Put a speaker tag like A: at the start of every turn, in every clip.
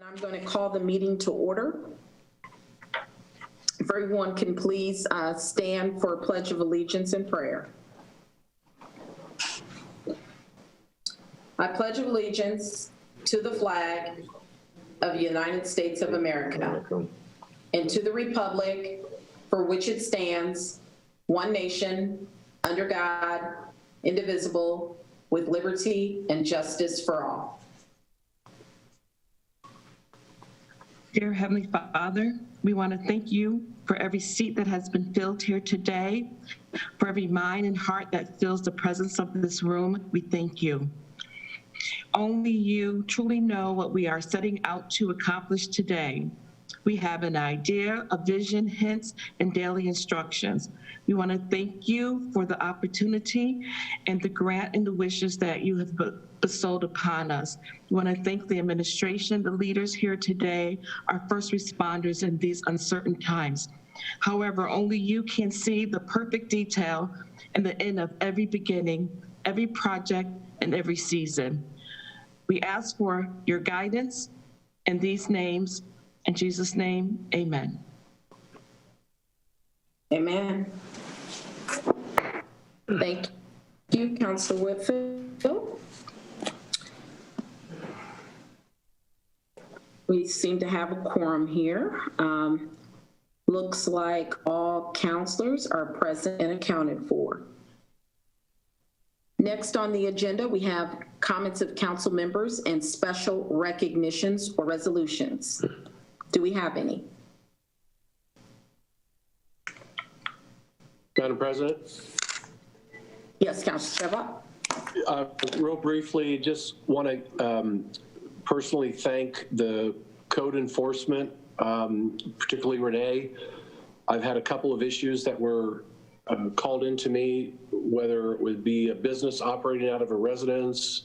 A: I'm going to call the meeting to order. If everyone can please stand for a pledge of allegiance and prayer. I pledge allegiance to the flag of the United States of America and to the republic for which it stands, one nation, under God, indivisible, with liberty and justice for all.
B: Dear Heavenly Father, we want to thank you for every seat that has been filled here today, for every mind and heart that fills the presence of this room. We thank you. Only you truly know what we are setting out to accomplish today. We have an idea, a vision, hints, and daily instructions. We want to thank you for the opportunity and the grant and the wishes that you have bestowed upon us. We want to thank the administration, the leaders here today, our first responders in these uncertain times. However, only you can see the perfect detail and the end of every beginning, every project, and every season. We ask for your guidance in these names. In Jesus' name, amen.
A: Amen. Thank you, Councilor Whitfield. We seem to have a quorum here. Looks like all councilors are present and accounted for. Next on the agenda, we have comments of council members and special recognitions or resolutions. Do we have any?
C: Madam President?
A: Yes, Councilor Cheva.
C: Real briefly, just want to personally thank the code enforcement, particularly Renee. I've had a couple of issues that were called into me, whether it would be a business operating out of a residence,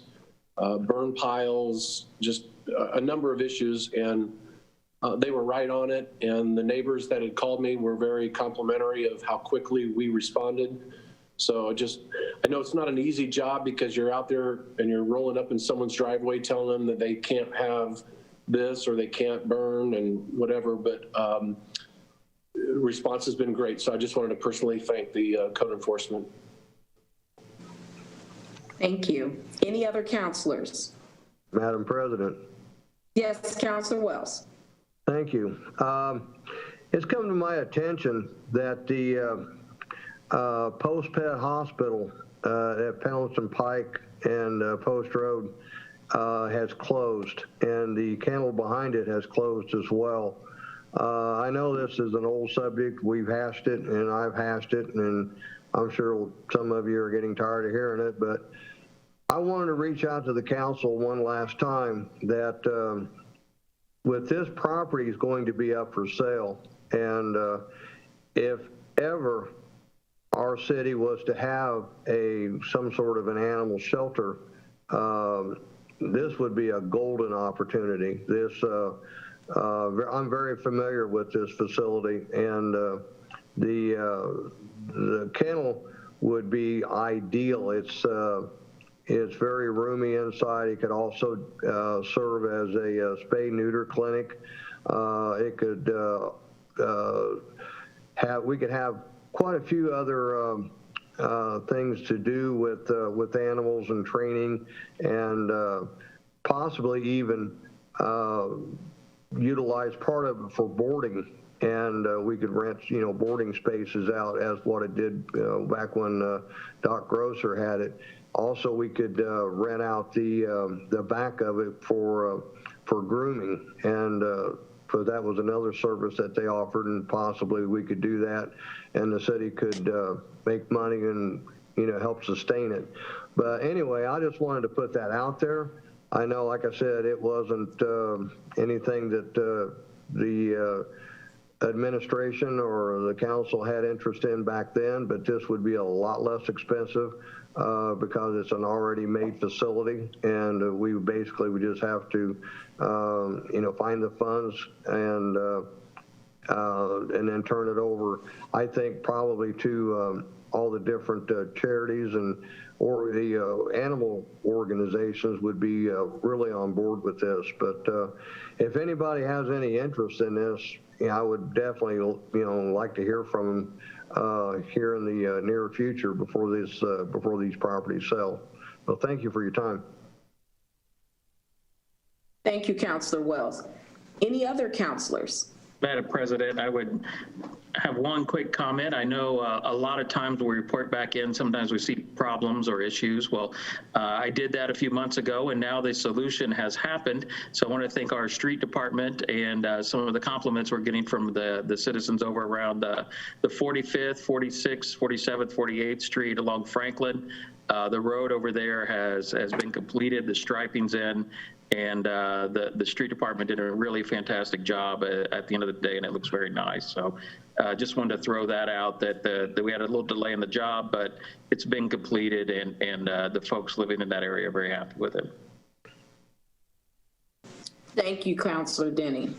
C: burn piles, just a number of issues, and they were right on it, and the neighbors that had called me were very complimentary of how quickly we responded. So I know it's not an easy job because you're out there and you're rolling up in someone's driveway telling them that they can't have this or they can't burn and whatever, but response has been great. So I just wanted to personally thank the code enforcement.
A: Thank you. Any other councilors?
D: Madam President.
A: Yes, Councilor Wells.
D: Thank you. It's come to my attention that the post-pet hospital at Pendleton Pike and Post Road has closed, and the kennel behind it has closed as well. I know this is an old subject. We've hashed it, and I've hashed it, and I'm sure some of you are getting tired of hearing it, but I wanted to reach out to the council one last time that with this property is going to be up for sale, and if ever our city was to have some sort of an animal shelter, this would be a golden opportunity. I'm very familiar with this facility, and the kennel would be ideal. It's very roomy inside. It could also serve as a spay-neuter clinic. We could have quite a few other things to do with animals and training, and possibly even utilize part of it for boarding. And we could rent, boarding spaces out as what it did back when Doc Grosser had it. Also, we could rent out the back of it for grooming, and so that was another service that they offered, and possibly we could do that, and the city could make money and help sustain it. But anyway, I just wanted to put that out there. I know, like I said, it wasn't anything that the administration or the council had interest in back then, but this would be a lot less expensive because it's an already made facility, and we basically would just have to find the funds and then turn it over, I think, probably to all the different charities, and or the animal organizations would be really on board with this. But if anybody has any interest in this, I would definitely, like to hear from them here in the near future before these properties sell. Well, thank you for your time.
A: Thank you, Councilor Wells. Any other councilors?
E: Madam President, I would have one quick comment. I know a lot of times we report back in, sometimes we see problems or issues. Well, I did that a few months ago, and now the solution has happened. So I want to thank our street department and some of the compliments we're getting from the citizens over around the 45th, 46th, 47th, 48th Street along Franklin. The road over there has been completed, the striping's in, and the street department did a really fantastic job at the end of the day, and it looks very nice. So just wanted to throw that out, that we had a little delay in the job, but it's been completed, and the folks living in that area are very happy with it.
A: Thank you, Councilor Denny.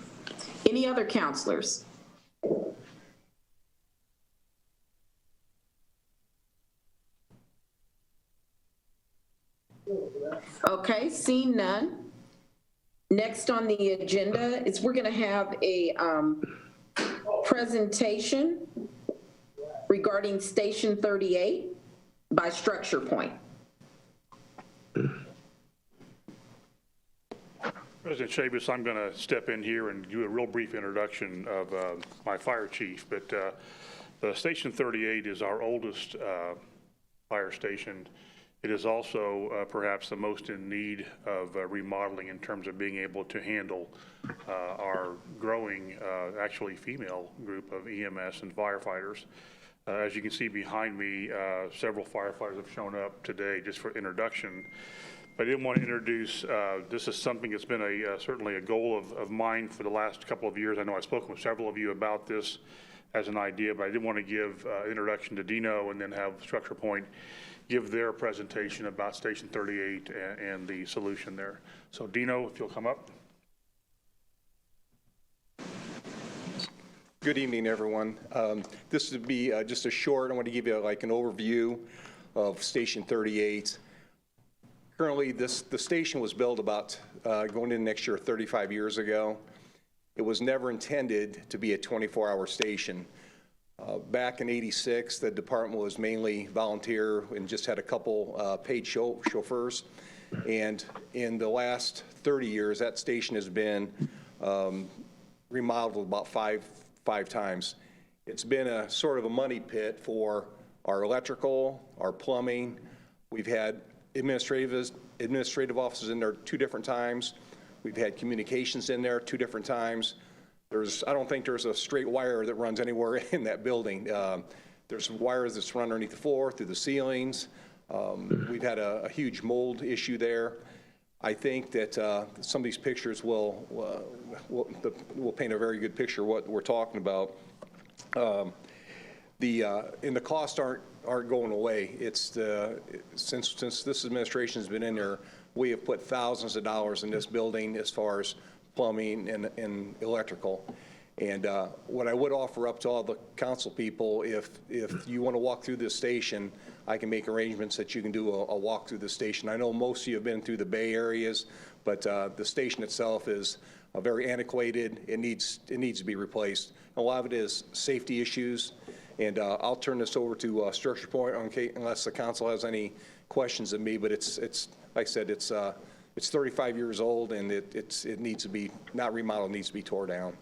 A: Any other councilors? Okay, seeing none. Next on the agenda is we're going to have a presentation regarding Station 38 by Structure Point.
F: President Chavez, I'm going to step in here and do a real brief introduction of my fire chief. But the Station 38 is our oldest fire station. It is also perhaps the most in need of remodeling in terms of being able to handle our growing, actually female group of EMS and firefighters. As you can see behind me, several firefighters have shown up today just for introduction. But I didn't want to introduce, this is something that's been certainly a goal of mine for the last couple of years. I know I've spoken with several of you about this as an idea, but I did want to give introduction to Dino and then have Structure Point give their presentation about Station 38 and the solution there. So Dino, if you'll come up.
G: Good evening, everyone. This would be just a short, I want to give you like an overview of Station 38. Currently, the station was built about going into next year 35 years ago. It was never intended to be a 24-hour station. Back in '86, the department was mainly volunteer and just had a couple paid chauffeurs. And in the last 30 years, that station has been remodeled about five times. It's been a sort of a money pit for our electrical, our plumbing. We've had administrative offices in there 2 different times. We've had communications in there 2 different times. I don't think there's a straight wire that runs anywhere in that building. There's wires that's run underneath the floor, through the ceilings. We've had a huge mold issue there. I think that some of these pictures will paint a very good picture of what we're talking about. And the costs aren't going away. It's since this administration has been in there, we have put thousands of dollars in this building as far as plumbing and electrical. And what I would offer up to all the council people, if you want to walk through this station, I can make arrangements that you can do a walk through the station. I know most of you have been through the Bay areas, but the station itself is very antiquated. It needs to be replaced. A lot of it is safety issues. And I'll turn this over to Structure Point unless the council has any questions of me. But it's like I said, it's 35 years old, and it needs to be not remodeled, it needs to be tore down.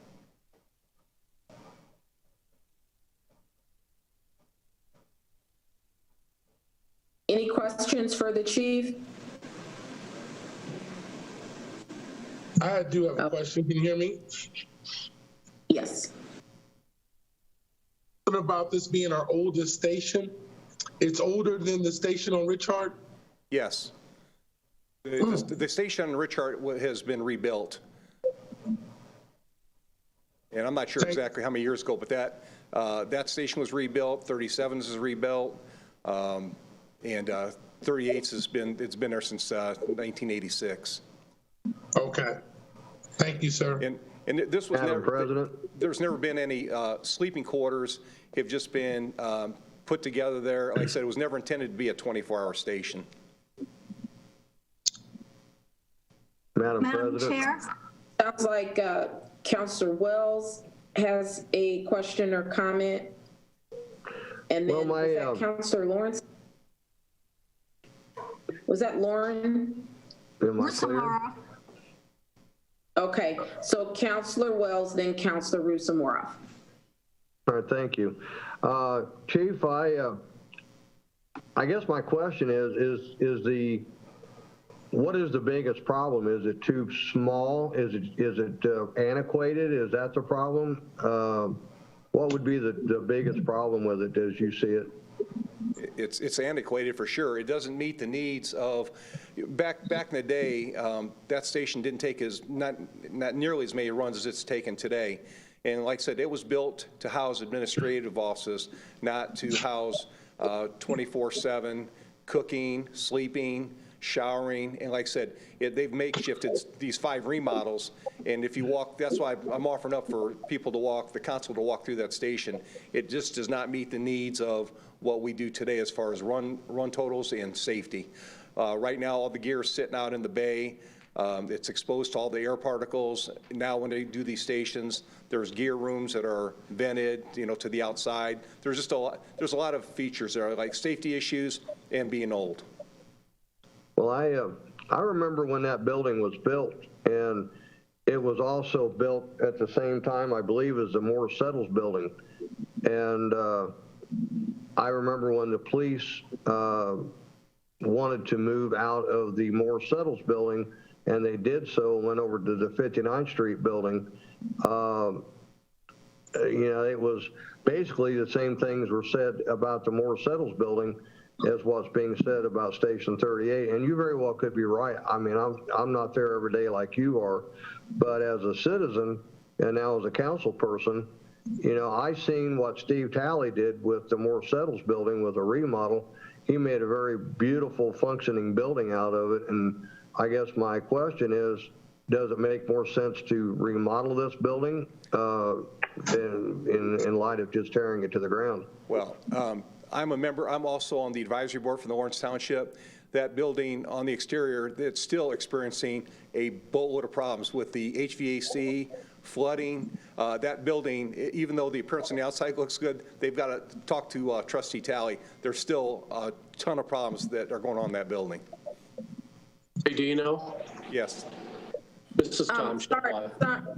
A: Any questions for the chief?
H: I do have a question. Can you hear me?
A: Yes.
H: About this being our oldest station, it's older than the station on Richard?
G: Yes. The station on Richard has been rebuilt. And I'm not sure exactly how many years ago, but that station was rebuilt, 37s is rebuilt, and 38s it's been there since 1986.
H: Okay. Thank you, sir.
G: And this was
D: Madam President?
G: There's never been any sleeping quarters. Have just been put together there. Like I said, it was never intended to be a 24-hour station.
D: Madam
I: Madam
D: President?
I: Chair?
A: Sounds like Counselor Wells has a question or comment. And
D: Well,
A: then
D: my,
A: was that Counselor Lawrence? Was that Lauren?
D: Am I clear?
I: Rusamora.
A: Okay, so Counselor Wells, then Counselor Rusamora.
D: All right, thank you. Chief, I guess my question is what is the biggest problem? Is it too small? Is it antiquated? Is that the problem? What would be the biggest problem with it as you see it?
G: It's antiquated for sure. It doesn't meet the needs of, back in the day, that station didn't take not nearly as many runs as it's taken today. And like I said, it was built to house administrative offices, not to house 24/7 cooking, sleeping, showering, and like I said, they've makeshifted these 5 remodels, and if you walk, that's why I'm offering up for people to walk, the council to walk through that station. It just does not meet the needs of what we do today as far as run totals and safety. Right now, all the gear is sitting out in the bay. It's exposed to all the air particles. Now when they do these stations, there's gear rooms that are vented, to the outside. There's just there's a lot of features there, like safety issues and being old.
D: Well, I remember when that building was built, and it was also built at the same time, I believe, as the Morris Settles building. And I remember when the police wanted to move out of the Morris Settles building, and they did so, went over to the 59th Street building. It was basically the same things were said about the Morris Settles building as what's being said about Station 38, and you very well could be right. I mean, I'm not there every day like you are, but as a citizen and now as a council person, I seen what Steve Talley did with the Morris Settles building with a remodel. He made a very beautiful functioning building out of it, and I guess my question is, does it make more sense to remodel this building in light of just tearing it to the ground?
G: Well, I'm a member, I'm also on the advisory board for the Lawrence Township. That building on the exterior, it's still experiencing a boatload of problems with the HVAC, flooding. That building, even though the appearance on the outside looks good, they've got to talk to Trustee Talley. There's still a ton of problems that are going on in that building.
C: Hey, Dino?
G: Yes.
C: This is Tom.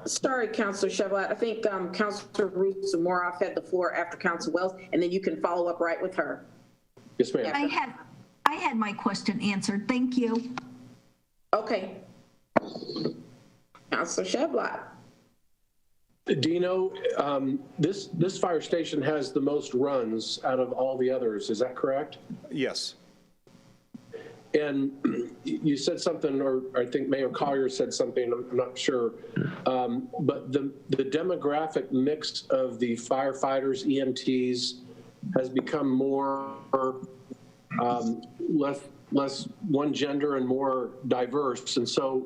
A: Sorry, Counselor Chevrolet. I think Counselor Ruth Zamorov had the floor after Counselor Wells, and then you can follow up right with her.
C: Yes, ma'am.
I: I had my question answered. Thank you.
A: Okay. Counselor Chevrolet.
C: Dino, this fire station has the most runs out of all the others. Is that correct?
G: Yes.
C: And you said something, or I think Mayor Collier said something, I'm not sure, but the demographic mix of the firefighters, EMTs, has become more, less one gender and more diverse. And so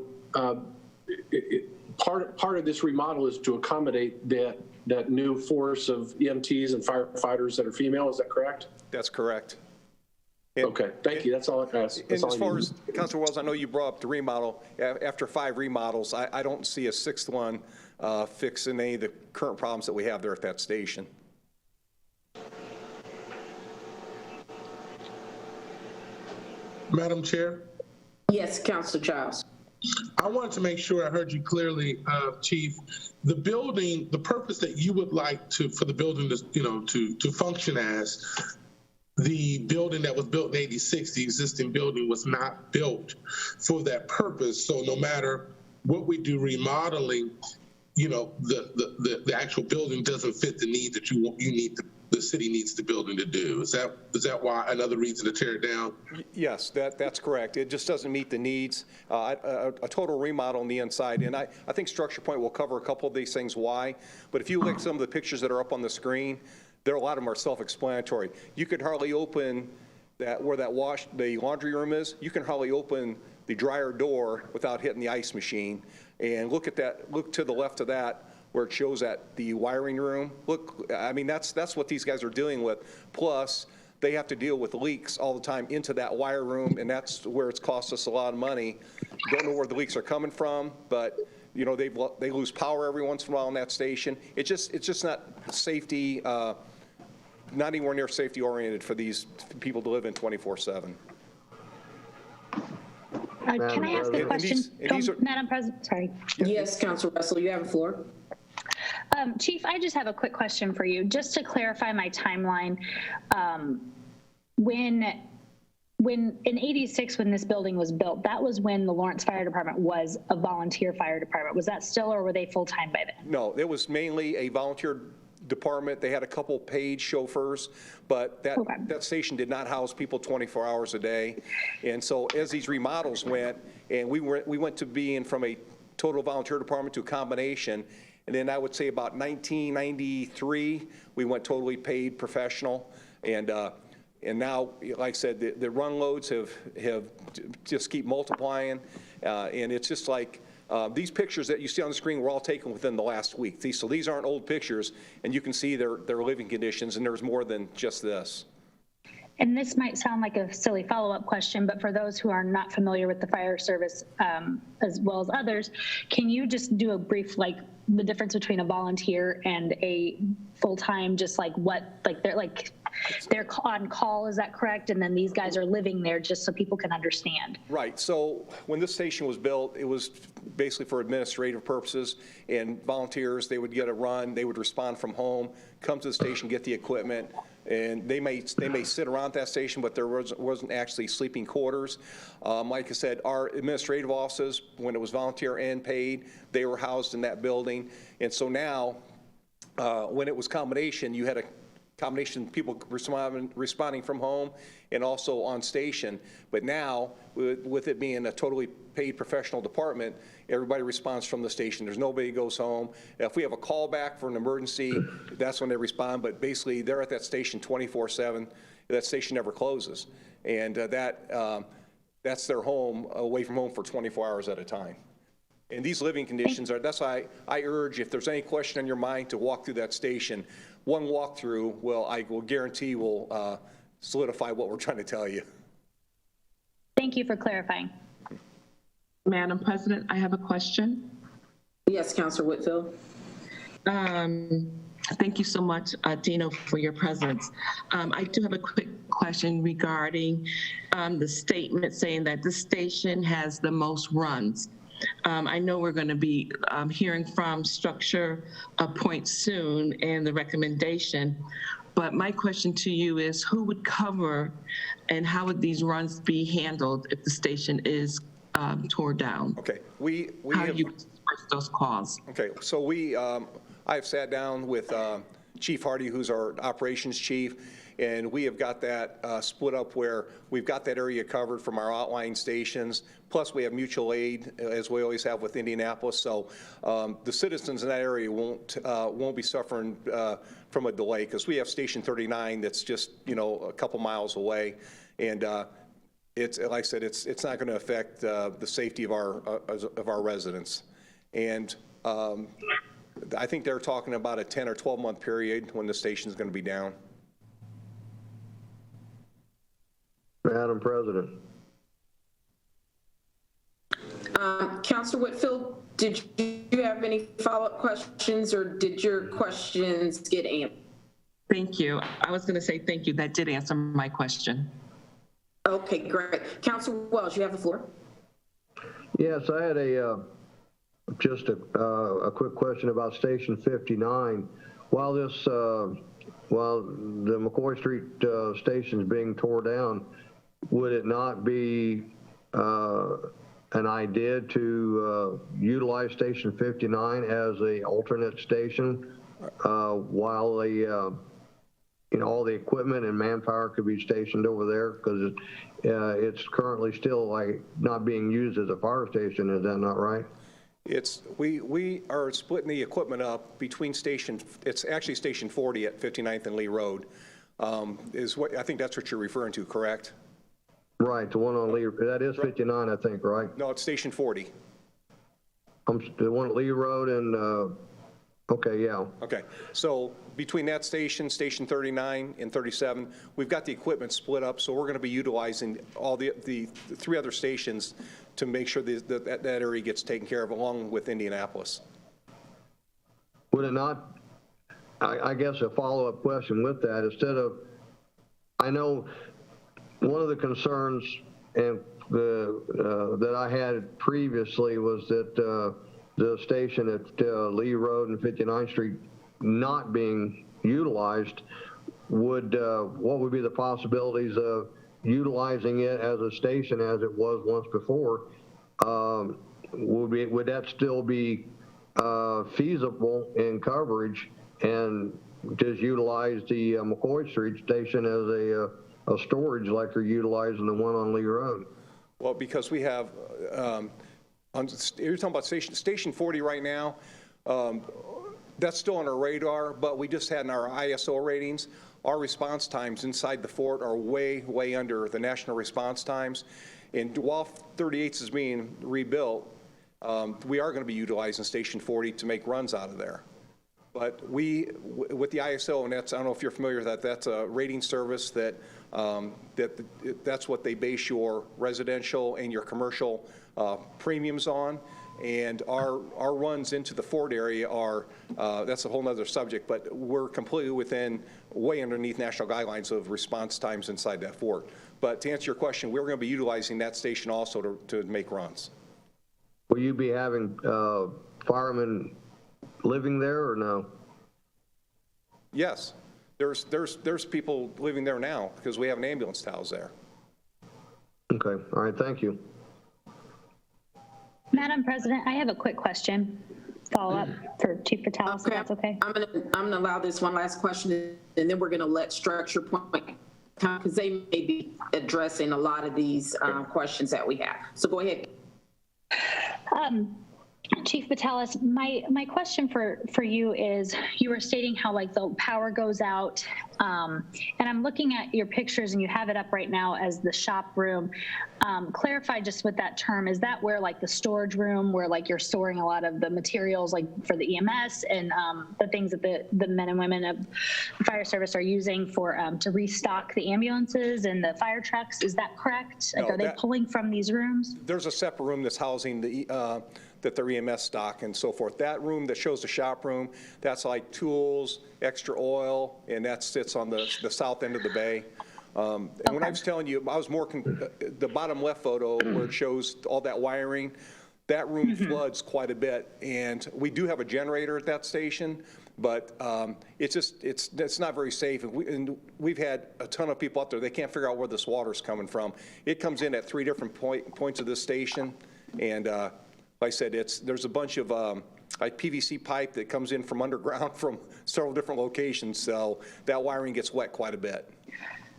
C: part of this remodel is to accommodate that new force of EMTs and firefighters that are female. Is that correct?
G: That's correct.
C: Okay, thank you. That's all I asked.
G: And as far as, Councilor Wells, I know you brought up the remodel. After 5 remodels, I don't see a 6th one fixing any of the current problems that we have there at that station.
H: Madam Chair,
A: Yes, Counselor Childs.
H: I wanted to make sure I heard you clearly, Chief. The building, the purpose that you would like for the building to function as, the building that was built in '86, the existing building was not built for that purpose. So no matter what we do remodeling, the actual building doesn't fit the need that the city needs the building to do. Is that why another reason to tear it down?
G: Yes, that's correct. It just doesn't meet the needs. A total remodel on the inside, and I think Structure Point will cover a couple of these things why. But if you look at some of the pictures that are up on the screen, a lot of them are self-explanatory. You could hardly open where the laundry room is. You can hardly open the dryer door without hitting the ice machine. And look to the left of that where it shows at the wiring room. Look, I mean, that's what these guys are dealing with. Plus, they have to deal with leaks all the time into that wire room, and that's where it's cost us a lot of money. Don't know where the leaks are coming from, but you know, they lose power every once in a while in that station. It's just not safety, not anywhere near safety oriented for these people to live in 24/7.
J: Can I ask a question? Madam President, sorry.
A: Yes, Councilor Russell, you have the floor.
J: Chief, I just have a quick question for you, just to clarify my timeline. When in '86, when this building was built, that was when the Lawrence Fire Department was a volunteer fire department. Was that still, or were they full-time by then?
G: No, it was mainly a volunteer department. They had a couple paid chauffeurs, but that station did not house people 24 hours a day. And so as these remodels went, and we went to being from a total volunteer department to a combination, and then I would say about 1993, we went totally paid professional. And now, like I said, the run loads have just keep multiplying. And it's just like, these pictures that you see on the screen were all taken within the last week. So these aren't old pictures, and you can see their living conditions, and there's more than just this.
J: And this might sound like a silly follow-up question, but for those who are not familiar with the fire service as well as others, can you just do a brief, like, the difference between a volunteer and a full-time, just like what, like they're on call, is that correct? And then these guys are living there, just so people can understand.
G: Right. So when this station was built, it was basically for administrative purposes, and volunteers, they would get a run, they would respond from home, come to the station, get the equipment, and they may sit around that station, but there wasn't actually sleeping quarters. Like I said, our administrative offices, when it was volunteer and paid, they were housed in that building. And so now, when it was combination, you had a combination of people responding from home and also on station. But now, with it being a totally paid professional department, everybody responds from the station. There's nobody who goes home. If we have a call back for an emergency, that's when they respond. But basically, they're at that station 24/7. That station never closes. And that's their home, away from home for 24 hours at a time. And these living conditions are, that's why I urge, if there's any question on your mind, to walk through that station. One walkthrough I will guarantee will solidify what we're trying to tell you.
J: Thank you for clarifying.
B: Madam President, I have a question.
A: Yes, Councilor Whitfield.
B: Thank you so much, Dino, for your presence. I do have a quick question regarding the statement saying that this station has the most runs. I know we're going to be hearing from Structure Point soon and the recommendation, but my question to you is, who would cover and how would these runs be handled if the station is tore down?
G: Okay,
B: how do you disperse those calls?
G: Okay, so I've sat down with Chief Hardy, who's our operations chief, and we have got that split up where we've got that area covered from our outlying stations, plus we have mutual aid, as we always have with Indianapolis. So the citizens in that area won't be suffering from a delay, because we have Station 39 that's just, a couple miles away. And it's, like I said, it's not going to affect the safety of our residents. And I think they're talking about a 10 or 12 month period when the station's going to be down.
D: Madam President.
A: Councilor Whitfield, did you have any follow-up questions, or did your questions get answered?
B: Thank you. I was going to say thank you. That did answer my question.
A: Okay, great. Councilor Wells, you have the floor.
D: Yes, I had just a quick question about Station 59. While the McCoy Street station is being torn down, would it not be an idea to utilize Station 59 as a alternate station while all the equipment and manpower could be stationed over there, because it's currently still not being used as a fire station? Is that not right?
G: We are splitting the equipment up between it's actually Station 40 at 59th and Lee Road. I think that's what you're referring to, correct?
D: Right, the one on Lee, that is 59, I think, right?
G: No, it's Station 40.
D: The one at Lee Road and Okay, yeah.
G: Okay, so between that station, Station 39 and 37, we've got the equipment split up, so we're going to be utilizing all the 3 other stations to make sure that area gets taken care of, along with Indianapolis.
D: Would it not, I guess a follow-up question with that, instead of, I know one of the concerns and that I had previously was that the station at Lee Road and 59th Street not being utilized, what would be the possibilities of utilizing it as a station as it was once before? Would that still be feasible in coverage, and just utilize the McCoy Street station as a storage like they're utilizing the one on Lee Road?
G: Well, because we have, you're talking about Station 40 right now, that's still on our radar, but we just had in our ISO ratings, our response times inside the fort are way, way under the national response times. And while 38 is being rebuilt, we are going to be utilizing Station 40 to make runs out of there. But with the ISO, and that's, I don't know if you're familiar with that, that's a rating service that, that's what they base your residential and your commercial premiums on. And our runs into the fort area are, that's a whole nother subject, but we're completely way underneath national guidelines of response times inside that fort. But to answer your question, we're going to be utilizing that station also to make runs.
D: Will you be having firemen living there or no?
G: Yes, there's people living there now because we have an ambulance house there.
D: Okay, all right, thank you.
J: Madam President, I have a quick question, follow-up for Chief Patel, if that's okay.
A: I'm gonna allow this one last question, and then we're gonna let structure point, because they may be addressing a lot of these questions that we have. So go ahead.
J: Chief Patelis, my question for you is, you were stating how like the power goes out, and I'm looking at your pictures and you have it up right now as the shop room. Clarify just with that term, is that where like the storage room where like you're storing a lot of the materials like for the EMS and the things that the men and women of the fire service are using for to restock the ambulances and the fire trucks? Is that correct? Like,
G: No,
J: are they pulling from these rooms?
G: There's a separate room that's housing that their EMS stock and so forth. That room that shows the shop room, that's like tools, extra oil, and that sits on the south end of the bay. And when I was telling you, I was more, the bottom left photo where it shows all that wiring, that room floods quite a bit. And we do have a generator at that station, but it's not very safe. And we've had a ton of people out there, they can't figure out where this water's coming from. It comes in at 3 different points of this station. And like I said, there's a bunch of like PVC pipe that comes in from underground from several different locations, so that wiring gets wet quite a bit.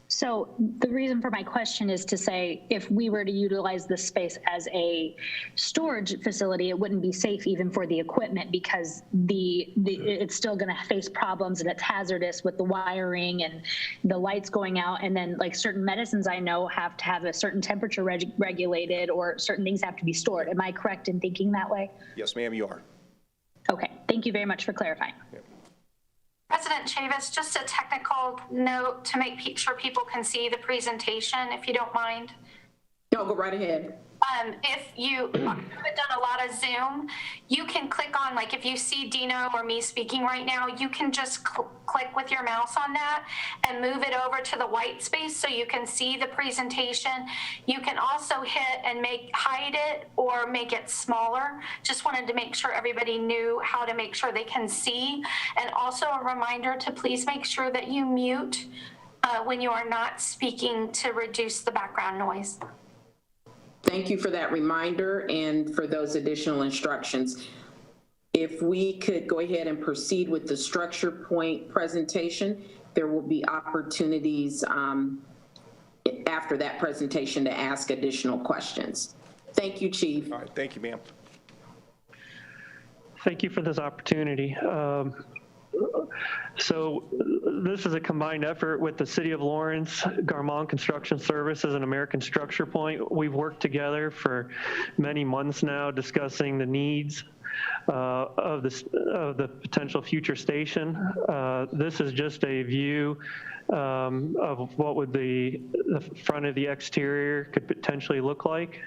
J: So the reason for my question is to say, if we were to utilize this space as a storage facility, it wouldn't be safe even for the equipment, because it's still going to face problems and it's hazardous with the wiring and the lights going out. And then like certain medicines I know have to have a certain temperature regulated, or certain things have to be stored. Am I correct in thinking that way?
G: Yes, ma'am, you are.
J: Okay, thank you very much for clarifying.
G: Yep.
K: President Chavis, just a technical note to make sure people can see the presentation, if you don't mind.
A: No, go right ahead.
K: If you haven't done a lot of Zoom, you can click on, like if you see Dino or me speaking right now, you can just click with your mouse on that and move it over to the white space so you can see the presentation. You can also hit and hide it or make it smaller. Just wanted to make sure everybody knew how to make sure they can see. And also a reminder to please make sure that you mute when you are not speaking to reduce the background noise.
A: Thank you for that reminder and for those additional instructions. If we could go ahead and proceed with the structure point presentation, there will be opportunities after that presentation to ask additional questions. Thank you, Chief.
G: All right, thank you, ma'am.
L: Thank you for this opportunity. So this is a combined effort with the City of Lawrence, Garmong Construction Services, and American Structure Point. We've worked together for many months now discussing the needs of the potential future station. This is just a view of what would the front of the exterior could potentially look like.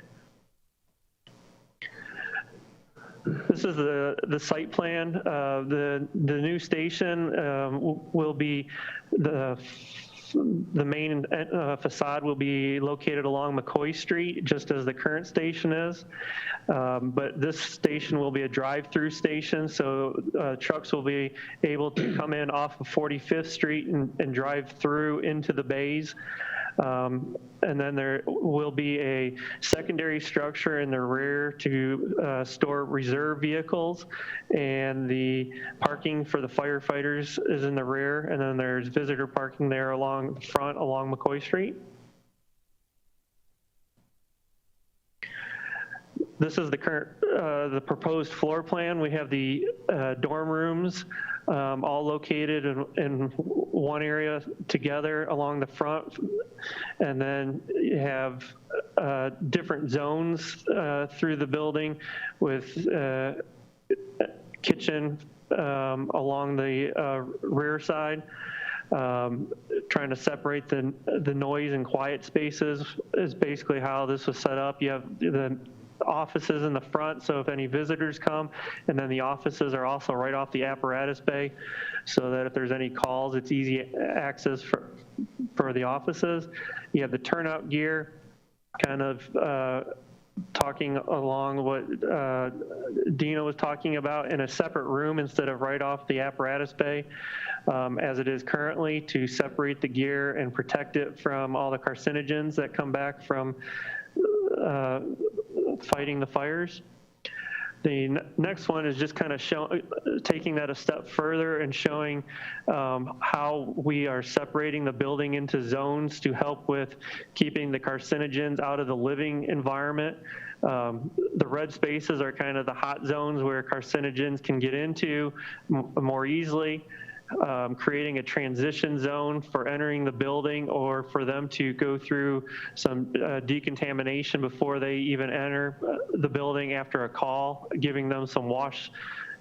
L: This is the site plan. The new station will be the main facade will be located along McCoy Street, just as the current station is. But this station will be a drive-through station, so trucks will be able to come in off of 45th Street and drive through into the bays. And then there will be a secondary structure in the rear to store reserve vehicles, and the parking for the firefighters is in the rear, and then there's visitor parking there along the front along McCoy Street. This is the current, the proposed floor plan. We have the dorm rooms all located in one area together along the front. And then you have different zones through the building with kitchen along the rear side. Trying to separate the noise and quiet spaces is basically how this was set up. You have the offices in the front, so if any visitors come, and then the offices are also right off the apparatus bay, so that if there's any calls, it's easy access for the offices. You have the turnout gear, kind of talking along what Dina was talking about, in a separate room instead of right off the apparatus bay, as it is currently, to separate the gear and protect it from all the carcinogens that come back from fighting the fires. The next one is just kind of taking that a step further and showing how we are separating the building into zones to help with keeping the carcinogens out of the living environment. The red spaces are kind of the hot zones where carcinogens can get into more easily. Creating a transition zone for entering the building, or for them to go through some decontamination before they even enter the building after a call, giving them some wash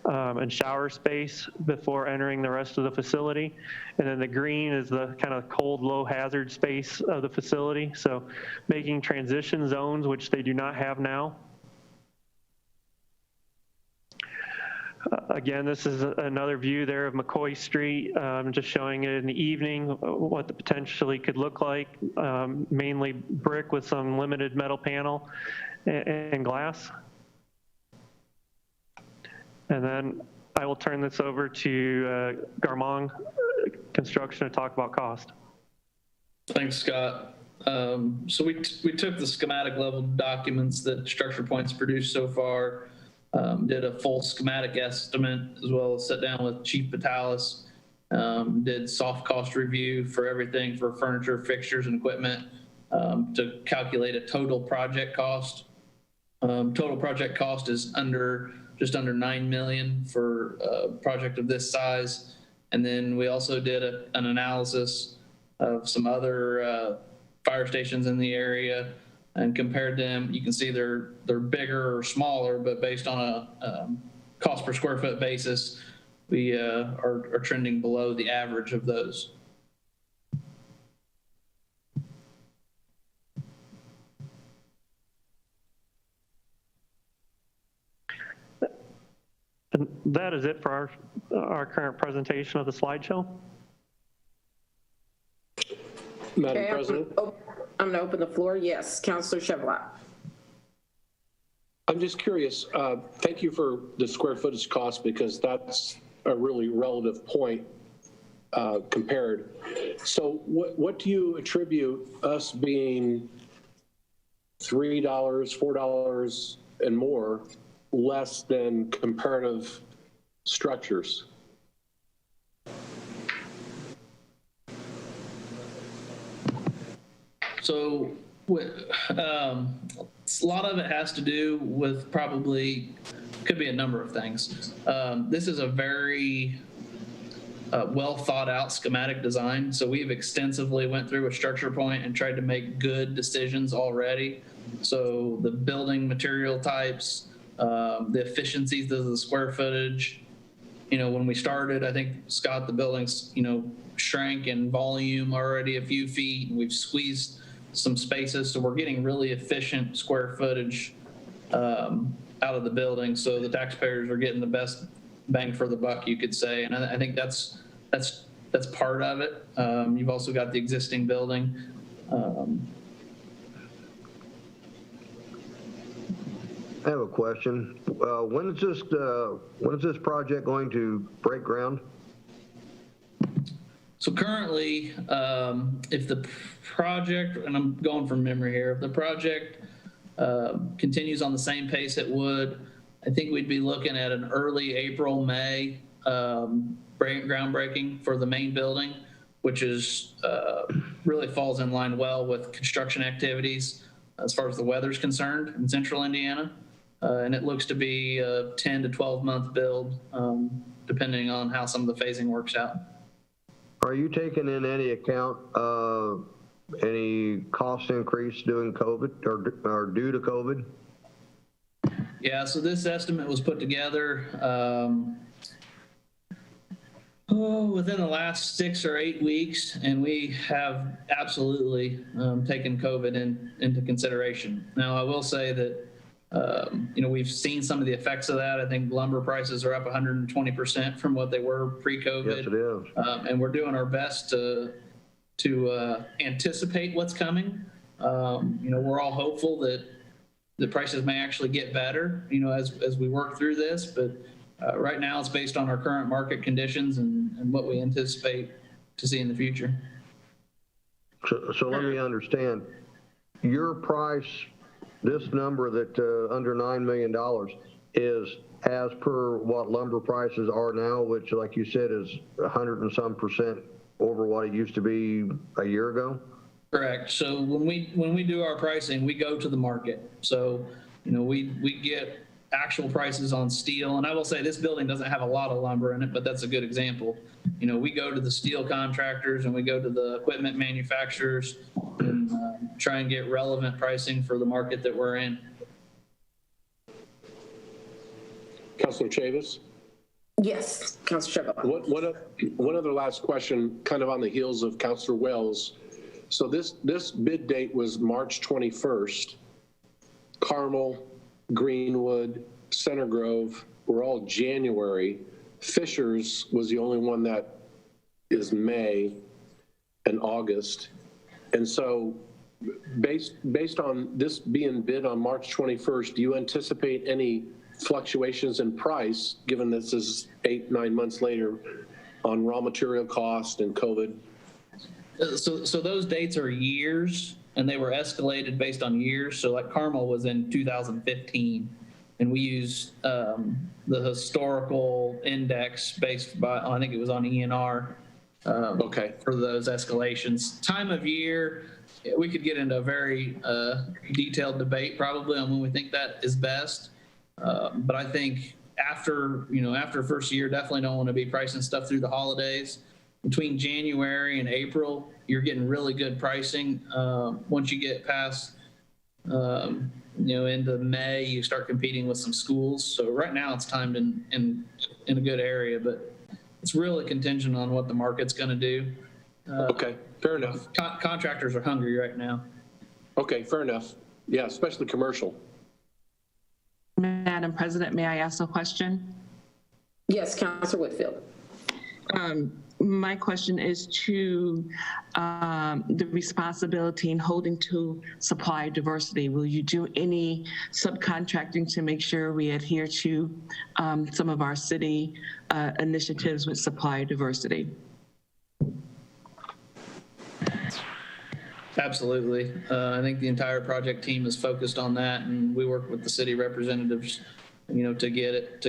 L: and shower space before entering the rest of the facility. And then the green is the kind of cold, low hazard space of the facility. So making transition zones, which they do not have now. Again, this is another view there of McCoy Street, just showing it in the evening, what the potentially could look like, mainly brick with some limited metal panel and glass. And then I will turn this over to Garmong Construction to talk about cost.
M: Thanks, Scott. So we took the schematic level documents that Structure Point's produced so far, did a full schematic estimate, as well as sat down with Chief Vitalis, did soft cost review for everything for furniture, fixtures, and equipment to calculate a total project cost. Total project cost is just under $9 million for a project of this size. And then we also did an analysis of some other fire stations in the area and compared them. You can see they're bigger or smaller, but based on a cost per square foot basis, we are trending below the average of those.
L: And that is it for our current presentation of the slideshow.
C: Madam President?
A: I'm going to open the floor. Yes, Councilor Chevrolet.
C: I'm just curious. Thank you for the square footage cost, because that's a really relative point compared. So what do you attribute us being $3, $4 and more less than comparative structures?
M: So a lot of it has to do with could be a number of things. This is a very well thought out schematic design. So we've extensively went through a Structure Point and tried to make good decisions already. So the building material types, the efficiencies of the square footage. When we started, I think, Scott, the buildings, shrank in volume already a few feet, and we've squeezed some spaces. So we're getting really efficient square footage out of the building. So the taxpayers are getting the best bang for the buck, you could say. And I think that's part of it. You've also got the existing building.
D: I have a question. When is this project going to break ground?
M: So currently, if the project, and I'm going from memory here, if the project continues on the same pace it would, I think we'd be looking at an early April, May groundbreaking for the main building, which is really falls in line well with construction activities as far as the weather's concerned in central Indiana. And it looks to be a 10 to 12 month build, depending on how some of the phasing works out.
D: Are you taking in any account of any cost increase during COVID or due to COVID?
M: Yeah, so this estimate was put together within the last 6 or 8 weeks, and we have absolutely taken COVID into consideration. Now, I will say that we've seen some of the effects of that. I think lumber prices are up 120% from what they were pre-COVID.
D: Yes, it is.
M: And we're doing our best to anticipate what's coming. We're all hopeful that the prices may actually get better, as we work through this. But right now, it's based on our current market conditions and what we anticipate to see in the future.
D: So let me understand. Your price, this number that under $9 million is as per what lumber prices are now, which, like you said, is 100 and some % over what it used to be a year ago?
M: Correct. So when we do our pricing, we go to the market. So, we get actual prices on steel. And I will say this building doesn't have a lot of lumber in it, but that's a good example. We go to the steel contractors and we go to the equipment manufacturers and try and get relevant pricing for the market that we're in.
C: Councilor Chavis?
A: Yes, Councilor Chabot.
C: One other last question, kind of on the heels of Councilor Wells. So this bid date was March 21st. Carmel, Greenwood, Center Grove were all January. Fishers was the only one that is May and August. And so based on this being bid on March 21st, do you anticipate any fluctuations in price, given this is 8-9 months later, on raw material cost and COVID?
M: So those dates are years, and they were escalated based on years. So like Carmel was in 2015, and we used the historical index based by, I think it was on ENR.
C: Okay.
M: For those escalations. Time of year, we could get into a very detailed debate probably on when we think that is best. But I think after first year, definitely don't want to be pricing stuff through the holidays. Between January and April, you're getting really good pricing. Once you get past, into May, you start competing with some schools. So right now it's timed in a good area, but it's really contingent on what the market's going to do.
C: Okay, fair enough.
M: Contractors are hungry right now.
C: Okay, fair enough. Yeah, especially commercial.
B: Madam President, may I ask a question?
A: Yes, Councilor Whitfield.
B: My question is to the responsibility in holding to supply diversity. Will you do any subcontracting to make sure we adhere to some of our city initiatives with supply diversity?
M: Absolutely. I think the entire project team is focused on that, and we work with the city representatives, to get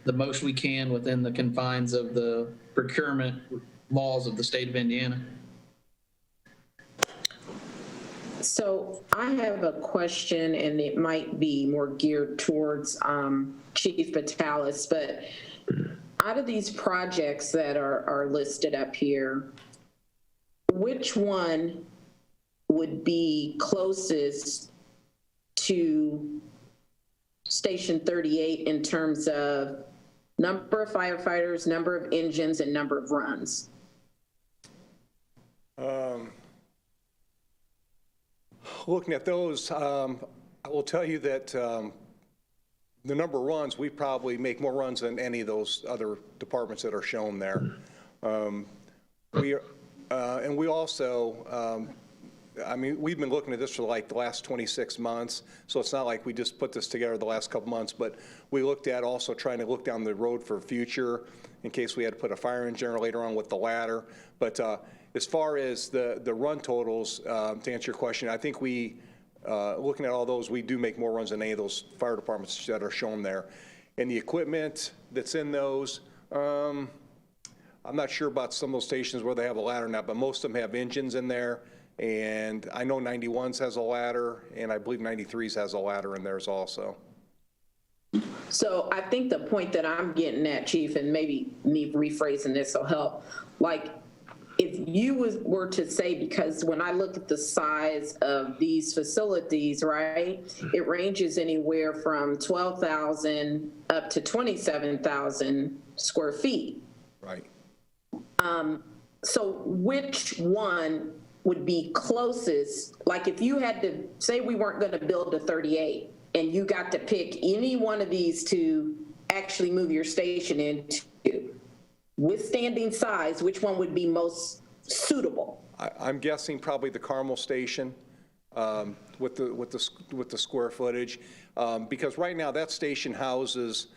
M: the most we can within the confines of the procurement laws of the state of Indiana.
A: So I have a question, and it might be more geared towards Chief Batalis, but out of these projects that are listed up here, which one would be closest to Station 38 in terms of number of firefighters, number of engines, and number of runs?
G: Looking at those, I will tell you that the number of runs, we probably make more runs than any of those other departments that are shown there. And we also, I mean, we've been looking at this for like the last 26 months, so it's not like we just put this together the last couple months, but we looked at also trying to look down the road for future in case we had to put a fire engine later on with the ladder. But as far as the run totals, to answer your question, I think we, looking at all those, we do make more runs than any of those fire departments that are shown there. And the equipment that's in those, I'm not sure about some of those stations where they have a ladder or not, but most of them have engines in there. And I know 91's has a ladder, and I believe 93's has a ladder in theirs also.
A: So I think the point that I'm getting at, Chief, and maybe me rephrasing this will help, like, if you were to say, because when I look at the size of these facilities, right, it ranges anywhere from 12,000 up to 27,000 square feet.
G: Right.
A: So which one would be closest? Like if you had to, say we weren't going to build a 38 and you got to pick any one of these to actually move your station into, withstanding size, which one would be most suitable?
G: I'm guessing probably the Carmel station with the square footage, because right now that station houses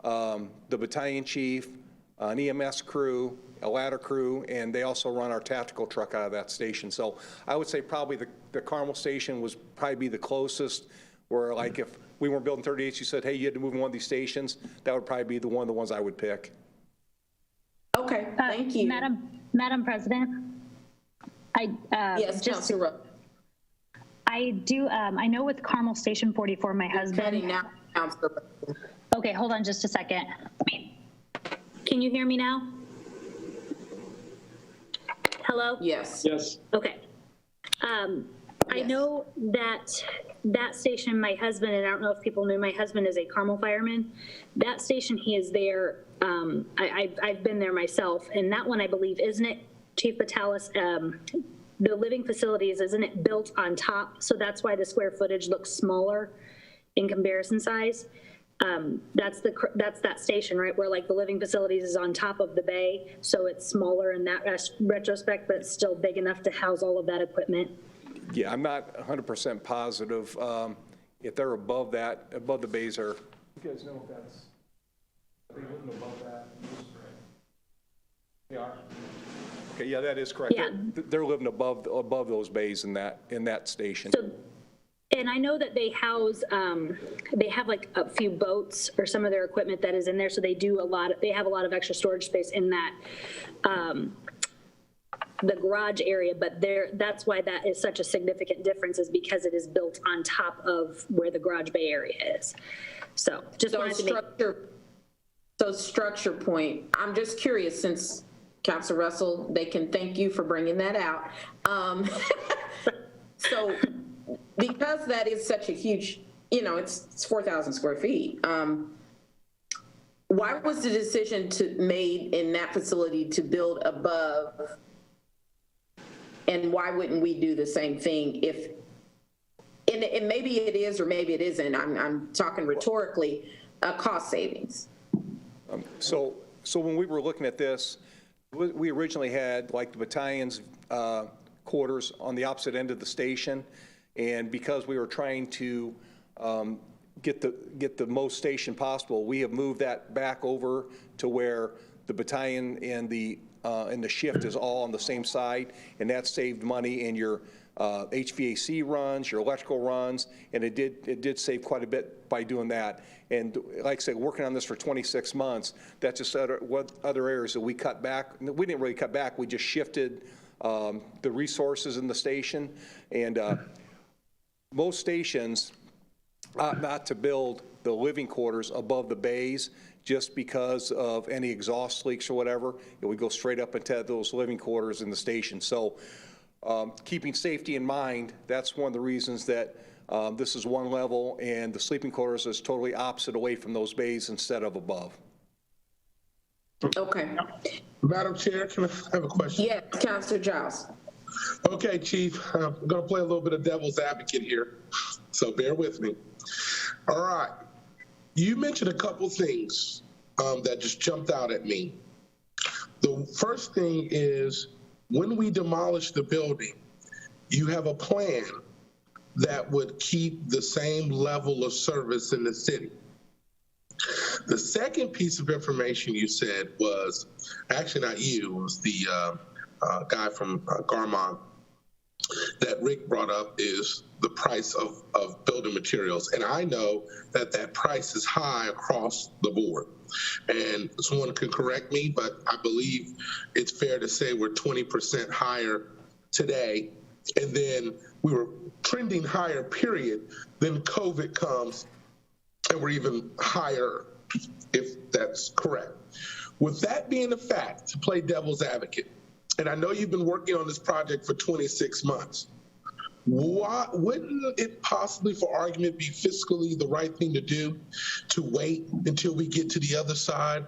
G: the battalion chief, an EMS crew, a ladder crew, and they also run our tactical truck out of that station. So I would say probably the Carmel station was probably be the closest, where like if we weren't building 38s, you said, hey, you had to move in one of these stations, that would probably be one of the ones I would pick.
A: Okay, thank you.
J: Madam President,
A: yes, Councilor.
J: I do, I know with Carmel Station 44, my husband.
A: Cutting out, Councilor.
J: Okay, hold on just a second. Can you hear me now? Hello?
A: Yes.
L: Yes.
J: Okay. I know that station, my husband, and I don't know if people knew, my husband is a Carmel fireman. That station, he is there. I've been there myself, and that one, I believe, isn't it, Chief Batalis? The living facilities, isn't it built on top? So that's why the square footage looks smaller in comparison size. That's that station, right, where like the living facilities is on top of the bay, so it's smaller in that retrospect, but it's still big enough to house all of that equipment.
G: Yeah, I'm not 100% positive if they're above that, above the bays are. You guys know if that's, are they living above that? They are. Okay, yeah, that is correct.
J: Yeah.
G: They're living above those bays in that station.
J: So, and I know that they house, they have like a few boats or some of their equipment that is in there. So they have a lot of extra storage space in that, the garage area, but that's why that is such a significant difference, is because it is built on top of where the garage bay area is. So just wanted to make.
A: So structure point, I'm just curious, since Councilor Russell, they can thank you for bringing that out. So because that is such a huge, it's 4,000 square feet. Why was the decision made in that facility to build above? And why wouldn't we do the same thing if, and maybe it is or maybe it isn't, I'm talking rhetorically, cost savings.
G: So when we were looking at this, we originally had like the battalion's quarters on the opposite end of the station. And because we were trying to get the most station possible, we have moved that back over to where the battalion and the shift is all on the same side, and that saved money in your HVAC runs, your electrical runs, and it did save quite a bit by doing that. And like I said, working on this for 26 months, that's just other areas that we cut back. We didn't really cut back, we just shifted the resources in the station. And most stations ought not to build the living quarters above the bays just because of any exhaust leaks or whatever. It would go straight up into those living quarters in the station. So keeping safety in mind, that's one of the reasons that This is one level, and the sleeping quarters is totally opposite away from those bays instead of above.
A: Okay.
H: Madam Chair, can I have a question?
A: Yes, Councilor Giles.
H: Okay, Chief, I'm going to play a little bit of devil's advocate here, so bear with me. All right. You mentioned a couple things that just jumped out at me. The first thing is, when we demolish the building, you have a plan that would keep the same level of service in the city. The second piece of information you said was, actually not you, it was the guy from Garmont that Rick brought up, is the price of building materials. And I know that that price is high across the board. And someone can correct me, but I believe it's fair to say we're 20% higher today. And then we were trending higher, period. Then COVID comes and we're even higher, if that's correct. With that being a fact, to play devil's advocate, and I know you've been working on this project for 26 months, why wouldn't it possibly, for argument, be fiscally the right thing to do to wait until we get to the other side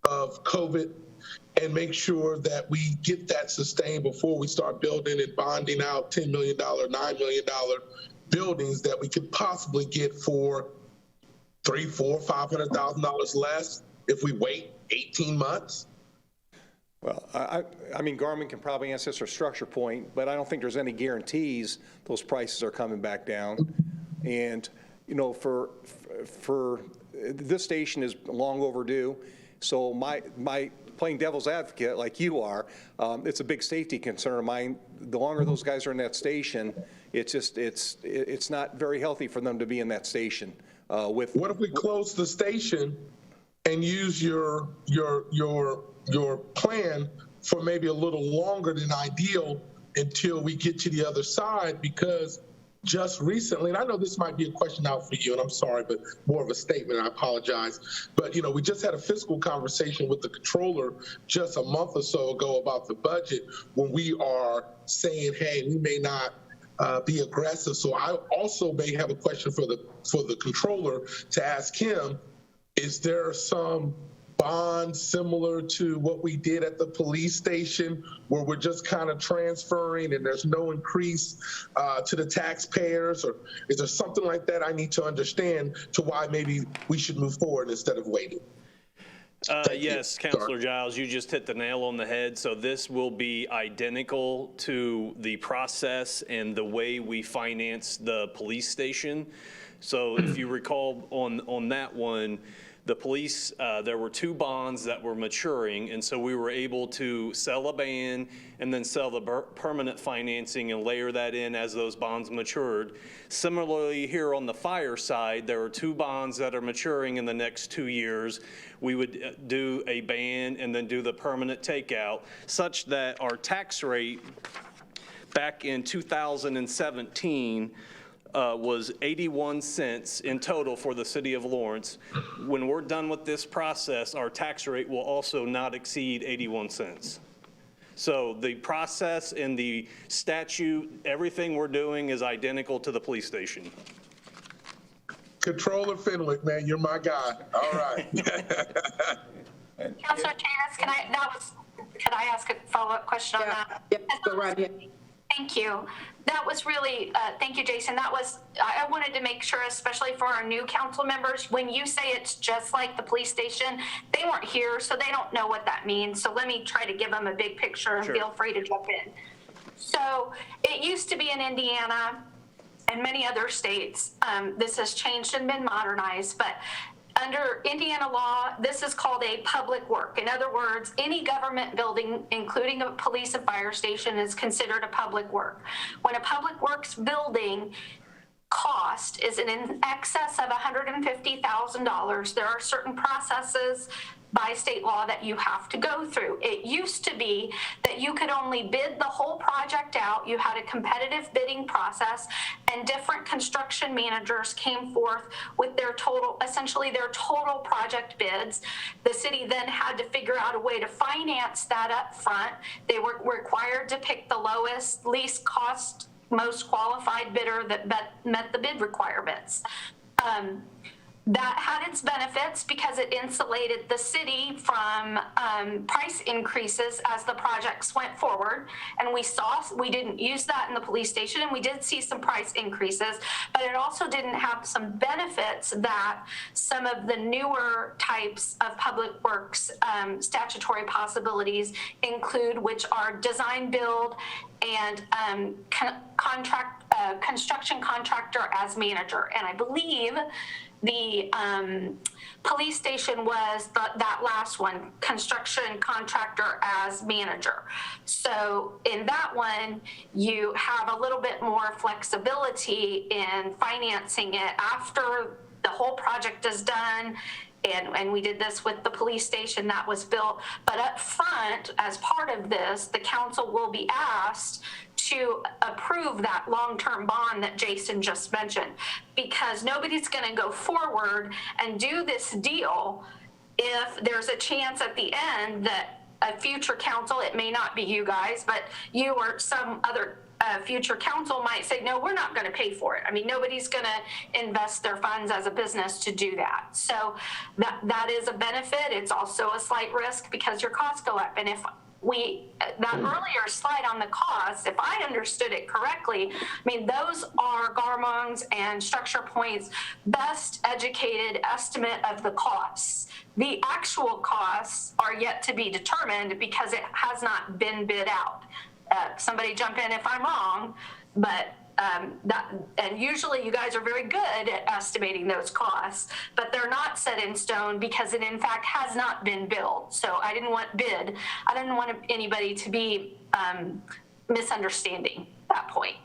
H: of COVID and make sure that we get that sustained before we start building and bonding out $10 million, $9 million buildings that we could possibly get for $300,000, $400,000, $500,000 less if we wait 18 months?
G: Well, I mean, Garmin can probably answer this for Structure Point, but I don't think there's any guarantees those prices are coming back down. And, you know, for this station is long overdue. So my playing devil's advocate like you are, it's a big safety concern of mine. The longer those guys are in that station, it's not very healthy for them to be in that station. What
H: if we close the station and use your plan for maybe a little longer than ideal until we get to the other side? Because just recently, and I know this might be a question out for you, and I'm sorry, but more of a statement, I apologize. But, you know, we just had a fiscal conversation with the controller just a month or so ago about the budget, when we are saying, hey, we may not be aggressive. So I also may have a question for the controller to ask him. Is there some bond similar to what we did at the police station, where we're just kind of transferring and there's no increase to the taxpayers? Or is there something like that I need to understand to why maybe we should move forward instead of waiting?
N: Yes, Councilor Giles, you just hit the nail on the head. So this will be identical to the process and the way we finance the police station. So if you recall on that one, the police, there were 2 bonds that were maturing, and so we were able to sell a band and then sell the permanent financing and layer that in as those bonds matured. Similarly, here on the fire side, there are 2 bonds that are maturing in the next 2 years. We would do a band and then do the permanent takeout, such that our tax rate back in 2017 was 81 cents in total for the city of Lawrence. When we're done with this process, our tax rate will also not exceed 81 cents. So the process and the statute, everything we're doing is identical to the police station.
H: Controller Fenwick, man, you're my guy. All right.
K: Councilor Tanis, can I ask a follow-up question on that?
A: Yeah, go right ahead.
K: Thank you. That was really, thank you, Jason. I wanted to make sure, especially for our new council members, when you say it's just like the police station, they weren't here, so they don't know what that means. So let me try to give them a big picture, and feel free to jump in. So it used to be in Indiana and many other states. This has changed and been modernized, but under Indiana law, this is called a public work. In other words, any government building, including a police and fire station, is considered a public work. When a public works building cost is in excess of $150,000, there are certain processes by state law that you have to go through. It used to be that you could only bid the whole project out. You had a competitive bidding process, and different construction managers came forth with essentially their total project bids. The city then had to figure out a way to finance that up front. They were required to pick the least cost most qualified bidder that met the bid requirements. That had its benefits because it insulated the city from price increases as the projects went forward. And we didn't use that in the police station, and we did see some price increases, but it also didn't have some benefits that some of the newer types of public works statutory possibilities include, which are design build and construction contractor as manager. And I believe the police station was that last one, construction contractor as manager. So in that one, you have a little bit more flexibility in financing it after the whole project is done. And we did this with the police station that was built. But up front, as part of this, the council will be asked to approve that long-term bond that Jason just mentioned, because nobody's going to go forward and do this deal if there's a chance at the end that a future council, it may not be you guys, but you or some other future council might say, no, we're not going to pay for it. I mean, nobody's going to invest their funds as a business to do that. So that is a benefit. It's also a slight risk because your costs go up. And if that earlier slide on the costs, if I understood it correctly, I mean, those are Garmong's and Structure Point's best educated estimate of the costs. The actual costs are yet to be determined because it has not been bid out. Somebody jump in if I'm wrong, but and usually you guys are very good at estimating those costs, but they're not set in stone because it in fact has not been billed. So I didn't want anybody to be misunderstanding that point.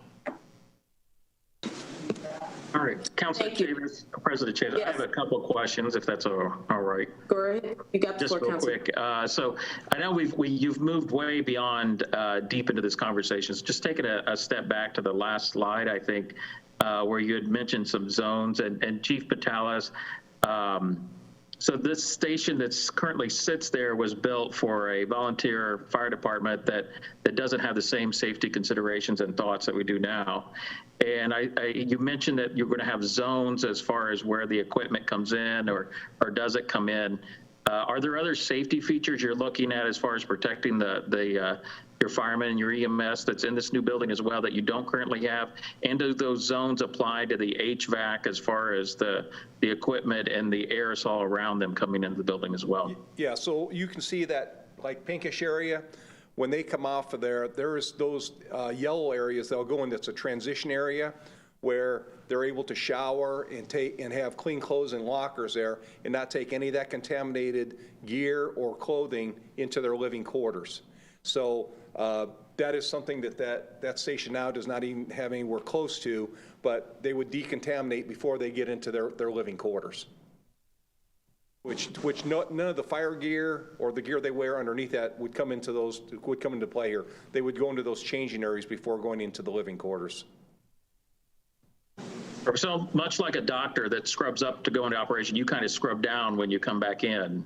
E: All right, Councilor Chambers, President Chambers,
A: Yes.
E: I have a couple of questions, if that's all right.
A: Go ahead. You got the
E: Just
A: floor,
E: real
A: Councilor.
E: quick. So I know you've moved way beyond deep into this conversation. So just taking a step back to the last slide, I think, where you had mentioned some zones and Chief Patalas. So this station that's currently sits there was built for a volunteer fire department that doesn't have the same safety considerations and thoughts that we do now. And you mentioned that you're going to have zones as far as where the equipment comes in or does it come in. Are there other safety features you're looking at as far as protecting your firemen and your EMS that's in this new building as well that you don't currently have? And do those zones apply to the HVAC as far as the equipment and the aerosol around them coming into the building as well?
G: Yeah, so you can see that like pinkish area, when they come off of there's those yellow areas that'll go in, that's a transition area where they're able to shower and have clean clothes and lockers there and not take any of that contaminated gear or clothing into their living quarters. So that is something that station now does not even have anywhere close to, but they would decontaminate before they get into their living quarters. Which none of the fire gear or the gear they wear underneath that would come into play here. They would go into those changing areas before going into the living quarters.
E: So much like a doctor that scrubs up to go into operation, you kind of scrub down when you come back in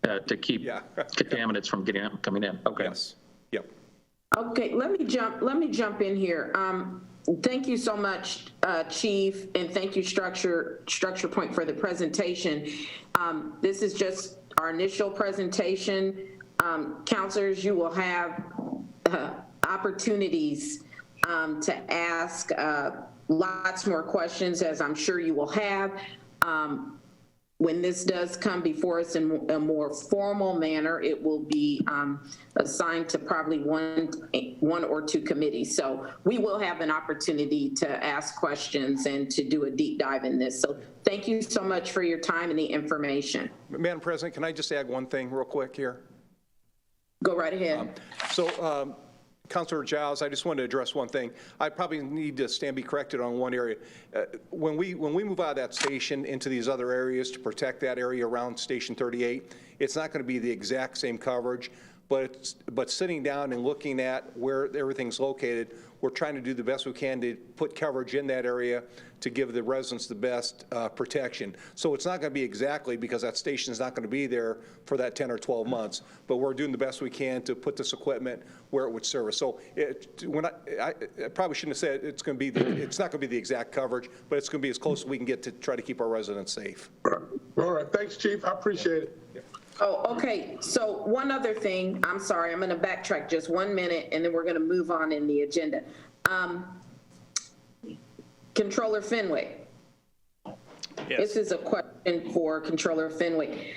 E: to keep contaminants from coming in. Okay.
G: Yes. Yep.
A: Okay, let me jump in here. Thank you so much, Chief, and thank you, Structure Point, for the presentation. This is just our initial presentation. Counselors, you will have opportunities to ask lots more questions, as I'm sure you will have. When this does come before us in a more formal manner, it will be assigned to probably one or two committees. So we will have an opportunity to ask questions and to do a deep dive in this. So thank you so much for your time and the information.
G: Madam President, can I just add one thing real quick here?
A: Go right ahead.
G: Councilor Giles, I just wanted to address one thing. I probably need to be corrected on one area. When we move out of that station into these other areas to protect that area around Station 38, it's not going to be the exact same coverage. but sitting down and looking at where everything's located, we're trying to do the best we can to put coverage in that area to give the residents the best protection. So it's not going to be exactly, because that station is not going to be there for that 10 or 12 months, but we're doing the best we can to put this equipment where it would serve us. So when I probably shouldn't have said it's going to be, it's not going to be the exact coverage, but it's going to be as close as we can get to try to keep our residents safe.
H: All right, thanks, Chief, I appreciate it.
A: Oh, okay, so one other thing, I'm sorry, I'm gonna backtrack just 1 minute, and then we're gonna move on in the agenda. Controller Fenwick.
N: Yes.
A: This is a question for Controller Fenwick,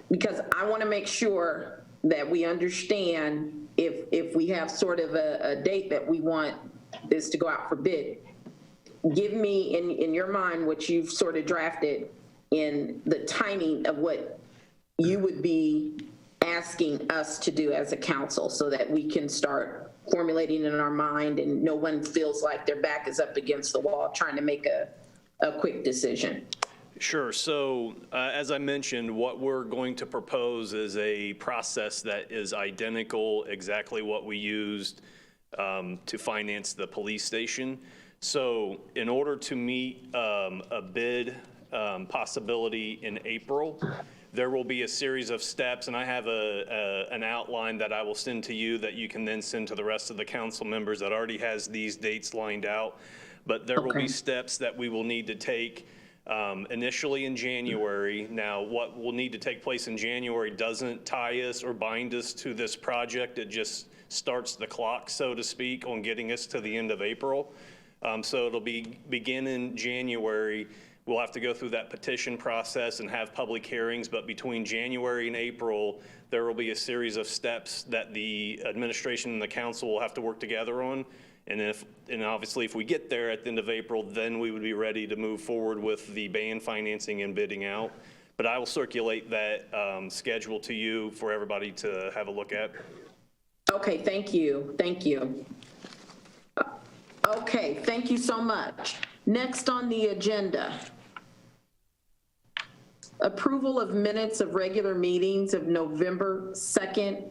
A: because I wanna make sure that we understand if we have sort of a date that we want this to go out for bid. Give me, in your mind, what you've sort of drafted in the timing of what you would be asking us to do as a council, so that we can start formulating in our mind and no one feels like their back is up against the wall trying to make a quick decision.
N: Sure. So as I mentioned, what we're going to propose is a process that is identical, exactly what we used to finance the police station. So in order to meet a bid possibility in April, there will be a series of steps, and I have an outline that I will send to you that you can then send to the rest of the council members that already has these dates lined out. But there will be steps that we will need to take initially in January. Now, what will need to take place in January doesn't tie us or bind us to this project. It just starts the clock, so to speak, on getting us to the end of April. So it'll begin in January. We'll have to go through that petition process and have public hearings, but between January and April, there will be a series of steps that the administration and the council will have to work together on. And obviously, if we get there at the end of April, then we would be ready to move forward with the band financing and bidding out. But I will circulate that schedule to you for everybody to have a look at.
A: Okay, thank you, thank you. Okay, thank you so much. Next on the agenda, approval of minutes of regular meetings of November 2nd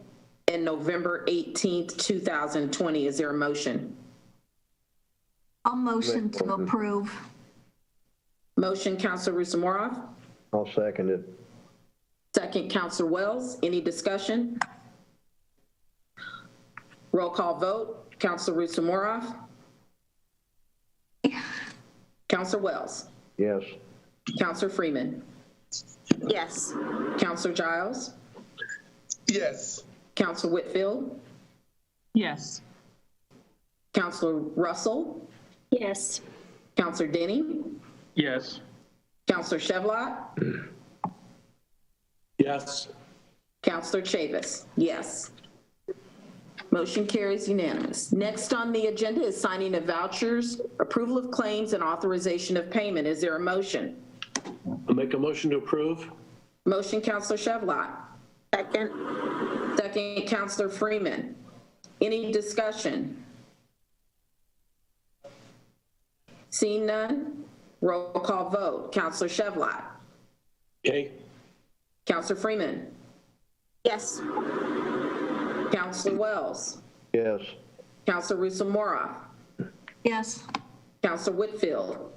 A: and November 18th, 2020. Is there a motion?
I: I'll motion to approve.
A: Motion, Councilor Rusamorov.
D: I'll second it.
A: Second, Councilor Wells. Any discussion? Roll call vote. Councilor Rusamorov. Councilor Wells.
D: Yes.
A: Councilor Freeman.
I: Yes.
A: Councilor Giles.
H: Yes.
A: Councilor Whitfield.
B: Yes.
A: Councilor Russell.
J: Yes.
A: Councilor Denning.
E: Yes.
A: Councilor Chevlot.
C: Yes.
A: Councilor Chavis. Yes. Motion carries unanimous. Next on the agenda is signing of vouchers, approval of claims, and authorization of payment. Is there a motion?
C: I'll make a motion to approve.
A: Motion, Councilor Chevlot.
I: Second.
A: Second, Councilor Freeman. Any discussion? Seeing none, roll call vote. Councilor Chevlot.
C: Yay.
A: Councilor Freeman.
I: Yes.
A: Councilor Wells.
D: Yes.
A: Councilor Rusamorov.
I: Yes.
A: Councilor Whitfield.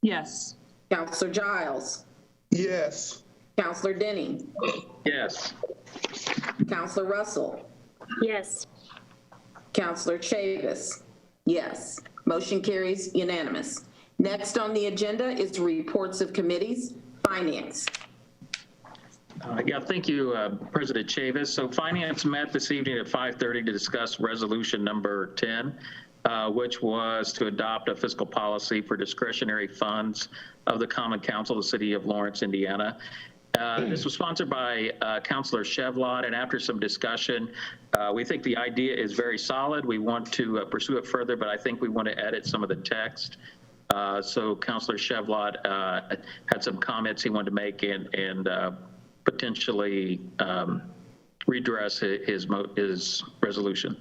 B: Yes.
A: Councilor Giles.
H: Yes.
A: Councilor Denning.
E: Yes.
A: Councilor Russell.
J: Yes.
A: Councilor Chavis. Yes. Motion carries unanimous. Next on the agenda is reports of committees. Finance.
E: Yeah, thank you, President Chavis. So Finance met this evening at 5:30 to discuss resolution number 10, which was to adopt a fiscal policy for discretionary funds of the Common Council of the City of Lawrence, Indiana. This was sponsored by Councilor Chevlot, and after some discussion, we think the idea is very solid. We want to pursue it further, but I think we want to edit some of the text. So Councilor Chevlot had some comments he wanted to make and potentially redress his resolution.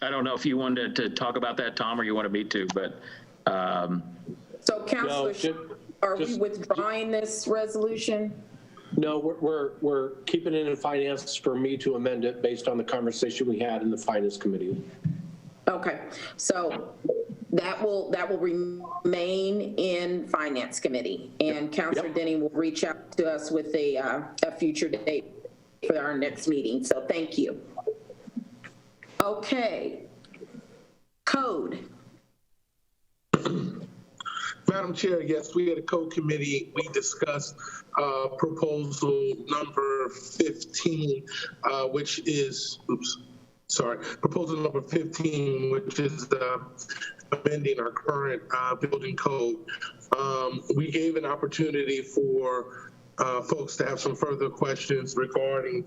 E: I don't know if you wanted to talk about that, Tom, or you wanted me to, but.
A: So Councilor, are we withdrawing this resolution?
C: No, we're keeping it in finance for me to amend it based on the conversation we had in the finance committee.
A: Okay, so that will remain in finance committee, and Councilor Denny will reach out to us with a future date for our next meeting, so thank you. Okay, code.
H: Madam Chair, yes, we had a code committee. We discussed proposal number 15, which is, proposal number 15, which is amending our current building code. We gave an opportunity for folks to have some further questions regarding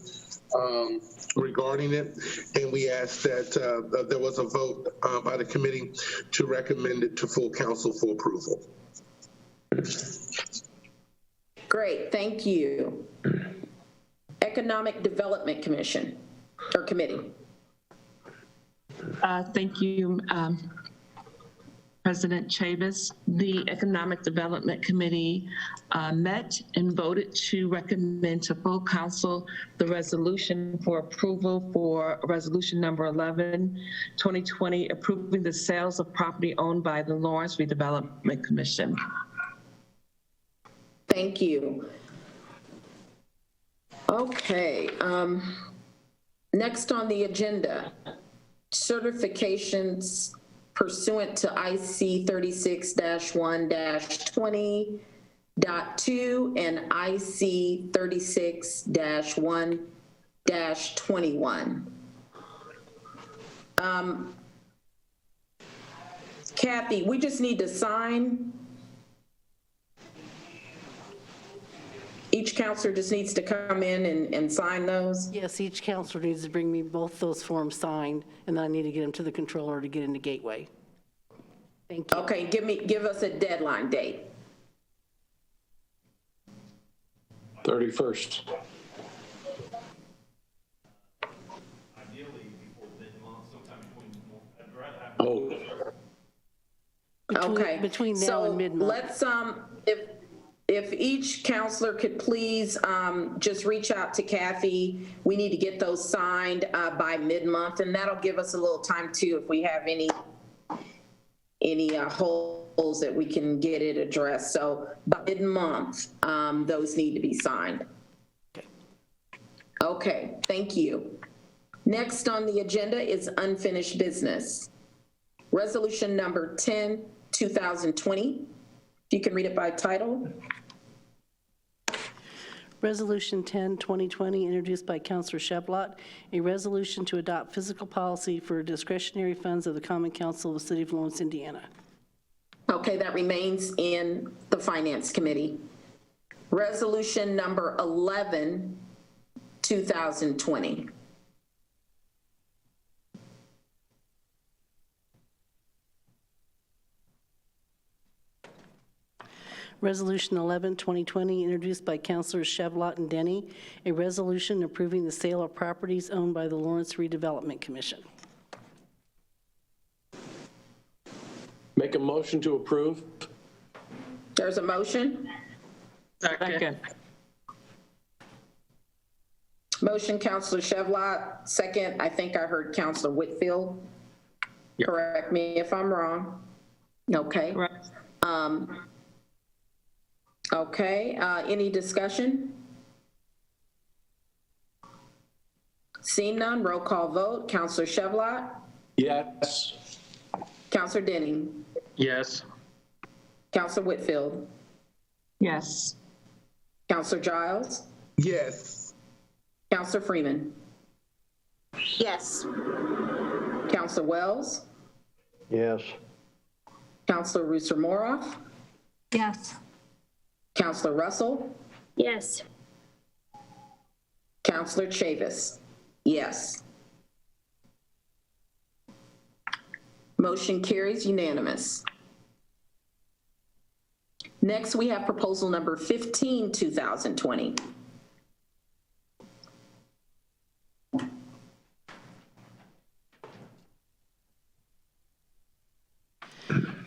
H: it, and we asked that there was a vote by the committee to recommend it to full council for approval.
A: Great, thank you. Economic Development Commission, or Committee.
B: Thank you, President Chavis. The Economic Development Committee met and voted to recommend to full council the resolution for approval for resolution number 11, 2020, approving the sales of property owned by the Lawrence Redevelopment Commission.
A: Thank you. Okay, next on the agenda, certifications pursuant to IC 36-1-20.2 and IC 36-1-21. Kathy, we just need to sign. Each counselor just needs to come in and sign those?
O: Yes, each counselor needs to bring me both those forms signed, and then I need to get them to the controller to get into Gateway. Thank you.
A: Okay, give us a deadline date.
C: 31st. Oh.
A: Okay.
O: Between now and mid-month.
A: Let's, if each counselor could please just reach out to Kathy. We need to get those signed by mid-month, and that'll give us a little time too if we have any holes that we can get it addressed. So by mid-month, those need to be signed. Okay, thank you. Next on the agenda is unfinished business. Resolution number 10, 2020. If you can read it by title.
O: Resolution 10, 2020, introduced by Councilor Shevlot, a resolution to adopt fiscal policy for discretionary funds of the Common Council of the City of Lawrence, Indiana.
A: Okay, that remains in the Finance Committee. Resolution number 11, 2020.
O: Resolution 11, 2020, introduced by Councilors Shevlot and Denny, a resolution approving the sale of properties owned by the Lawrence Redevelopment Commission.
C: Make a motion to approve.
A: There's a motion.
B: Second.
A: Motion, Councilor Shevlot. Second, I think I heard Councilor Whitfield. Yep. Correct me if I'm wrong. Okay.
B: Correct.
A: Okay, any discussion? Seeing none, roll call vote. Councilor Shevlot?
C: Yes.
A: Councilor Denning?
E: Yes.
A: Councilor Whitfield?
B: Yes.
A: Councilor Giles?
H: Yes.
A: Councilor Freeman?
K: Yes.
A: Councilor Wells?
D: Yes.
A: Councilor Rooster-Moroff?
I: Yes.
A: Councilor Russell?
K: Yes.
A: Councilor Chavis? Yes. Motion carries unanimous. Next, we have proposal number 15, 2020.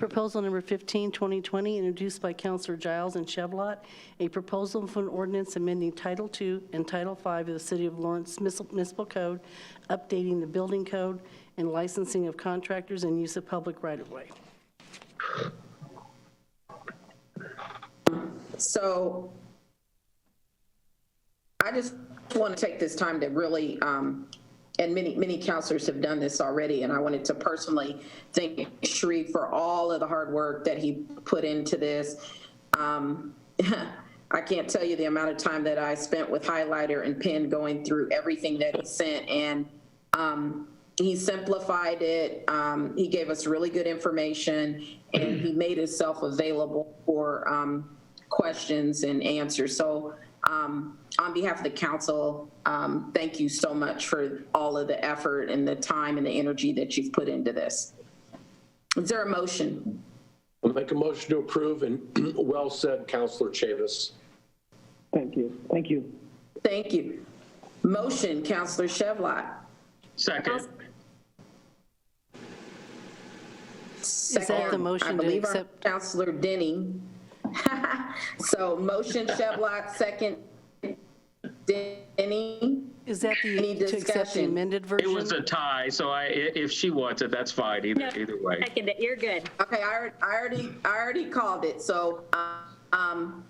O: Proposal number 15, 2020, introduced by Councilor Giles and Chevlot, a proposal for an ordinance amending Title II and Title V of the City of Lawrence Municipal Code, updating the building code, and licensing of contractors and use of public right-of-way.
A: So I just want to take this time to really, and many counselors have done this already, and I wanted to personally thank Sharif for all of the hard work that he put into this. I can't tell you the amount of time that I spent with highlighter and pen going through everything that he sent, and he simplified it. He gave us really good information, and he made himself available for questions and answers. So on behalf of the council, thank you so much for all of the effort and the time and the energy that you've put into this. Is there a motion?
C: I'll make a motion to approve, and well said, Councilor Chavis.
P: Thank you. Thank you.
A: Thank you. Motion, Councilor Chevlot.
E: Second.
O: Is that the motion
A: I
O: to
A: believe
O: accept?
A: Councilor Denny. So motion Chevlot, second Denny.
O: Is that
A: Any
O: to accept the
A: discussion?
O: amended version?
E: It was a tie, so if she wants it, that's fine, either way.
J: Second it, you're good.
A: Okay, I already called it, so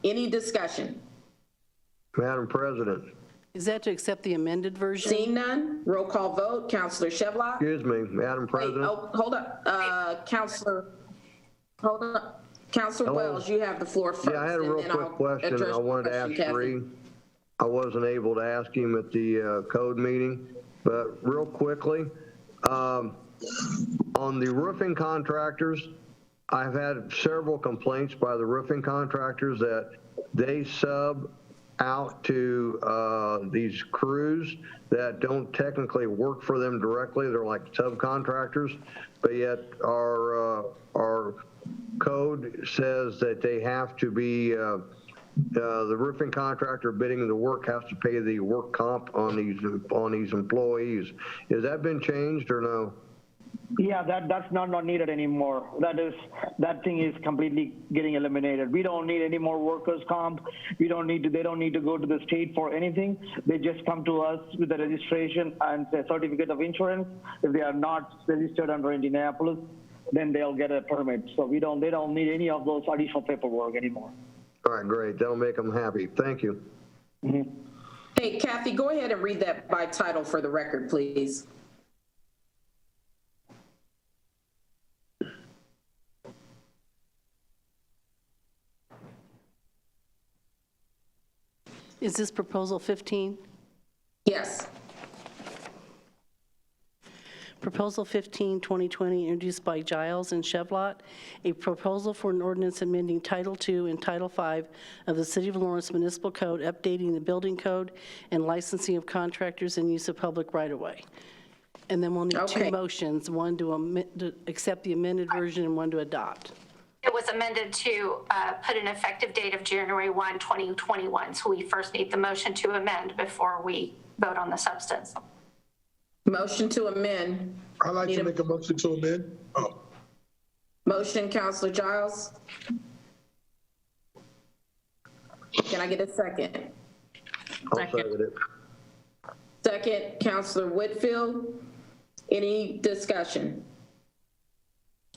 A: any discussion?
D: Madam President.
O: Is that to accept the amended version?
A: Seeing none, roll call vote. Councilor Chevlot?
D: Excuse me, Madam
A: Wait,
D: President.
A: oh, hold up, Councilor, hold up. Councilor
D: Hello?
A: Wells, you have the floor first.
D: Yeah, I had a
A: and
D: real
A: then
D: quick
A: I'll
D: question
A: address
D: I wanted to
A: the
D: ask
A: question, Kathy.
D: Sheree. I wasn't able to ask him at the code meeting, but real quickly, on the roofing contractors, I've had several complaints by the roofing contractors that they sub out to these crews that don't technically work for them directly. They're like subcontractors, but yet our code says that they have to be, the roofing contractor bidding the work has to pay the work comp on these employees. Has that been changed or no?
P: Yeah, that's not needed anymore. That thing is completely getting eliminated. We don't need any more workers' comp. They don't need to go to the state for anything. They just come to us with a registration and a certificate of insurance. If they are not registered under Indianapolis, then they'll get a permit. So they don't need any of those additional paperwork anymore.
D: All right, great. That'll make them happy. Thank you.
P: Mm-hmm.
A: Hey, Kathy, go ahead and read that by title for the record, please.
O: Is this proposal 15?
A: Yes.
O: Proposal 15, 2020, introduced by Giles and Chevlot, a proposal for an ordinance amending Title II and Title V of the City of Lawrence Municipal Code, updating the building code and licensing of contractors and use of public right-of-way. And then we'll need two motions, one to accept the amended version and one to adopt.
K: It was amended to put an effective date of January 1, 2021. So we first need the motion to amend before we vote on the substance.
A: Motion to amend.
H: I'd like to make a motion to amend. Oh.
A: Motion, Councilor Giles. Can I get a second?
D: I'll second it.
A: Second, Councilor Whitfield. Any discussion?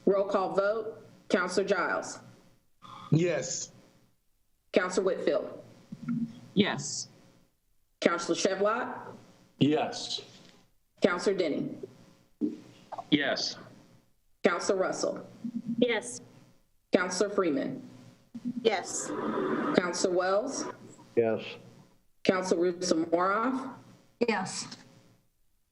A: Roll call vote. Councilor Giles.
H: Yes.
A: Councilor Whitfield.
B: Yes.
A: Councilor Chevlot.
C: Yes.
A: Councilor Denny.
E: Yes.
A: Councilor Russell.
J: Yes.
A: Councilor Freeman.
I: Yes.
A: Councilor Wells.
D: Yes.
A: Councilor Rusamoroff.
I: Yes.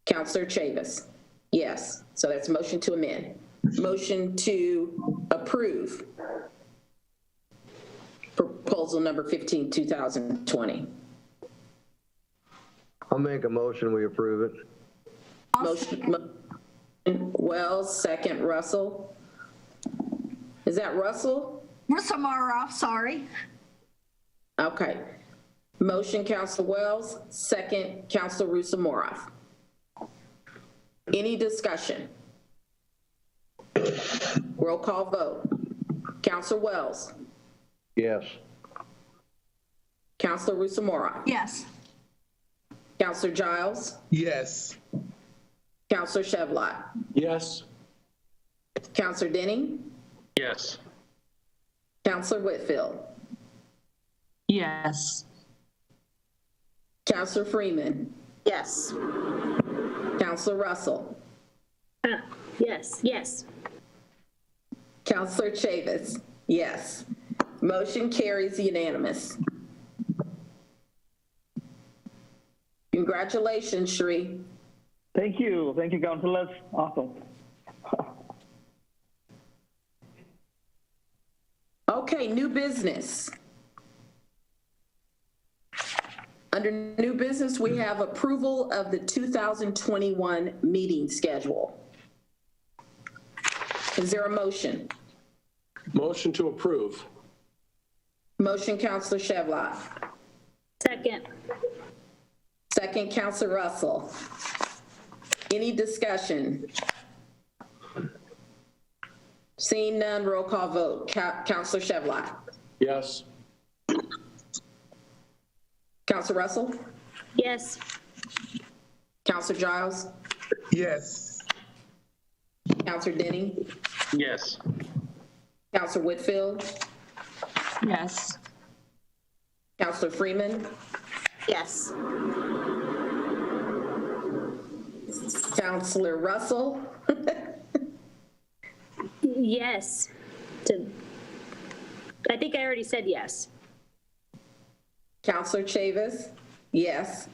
A: Councilor Chavis. Yes. So that's motion to amend. Motion to approve proposal number 15, 2020.
D: I'll make a motion, we approve it.
A: Motion, Wells, second Russell. Is that Russell?
I: Rusamoroff, sorry.
A: Okay. Motion, Councilor Wells, second Councilor Rusamoroff. Any discussion? Roll call vote. Counselor Wells,
D: Yes.
A: Counselor Rusamora,
I: Yes.
A: Counselor Giles,
H: Yes.
A: Counselor Chevlot,
C: Yes.
A: Counselor Denning,
E: Yes.
A: Counselor Whitfield,
B: Yes.
A: Counselor Freeman,
J: Yes.
A: Counselor Russell,
J: Yes.
A: Counselor Chavis, yes. Motion carries unanimous. Congratulations, Sheree.
P: Thank you, councilors. Awesome.
A: Okay, new business. Under new business, we have approval of the 2021 meeting schedule. Is there a motion?
C: Motion to approve.
A: Motion, Counselor Chevlot.
J: Second.
A: Second, Counselor Russell. Any discussion? Seeing none, roll call vote. Counselor Chevlot.
C: Yes.
A: Counselor Russell.
J: Yes.
A: Counselor Giles.
H: Yes.
A: Counselor Denning.
E: Yes.
A: Counselor Whitfield.
B: Yes.
A: Counselor Freeman.
J: Yes.
A: Counselor Russell.
J: Yes. I think I already said yes.
A: Counselor Chavis. Yes.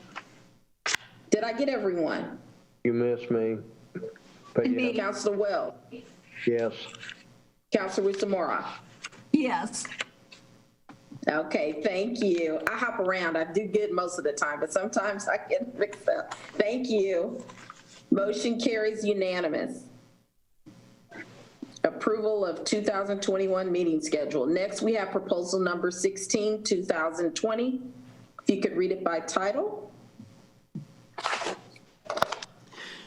A: Did I get everyone?
D: You missed me. But yes.
A: Counselor Wells.
D: Yes.
A: Counselor Rusamora.
I: Yes.
A: Okay, thank you. I hop around. I do good most of the time, but sometimes I get mixed up. Thank you. Motion carries unanimous. Approval of 2021 meeting schedule. Next, we have proposal number 16, 2020. If you could read it by title.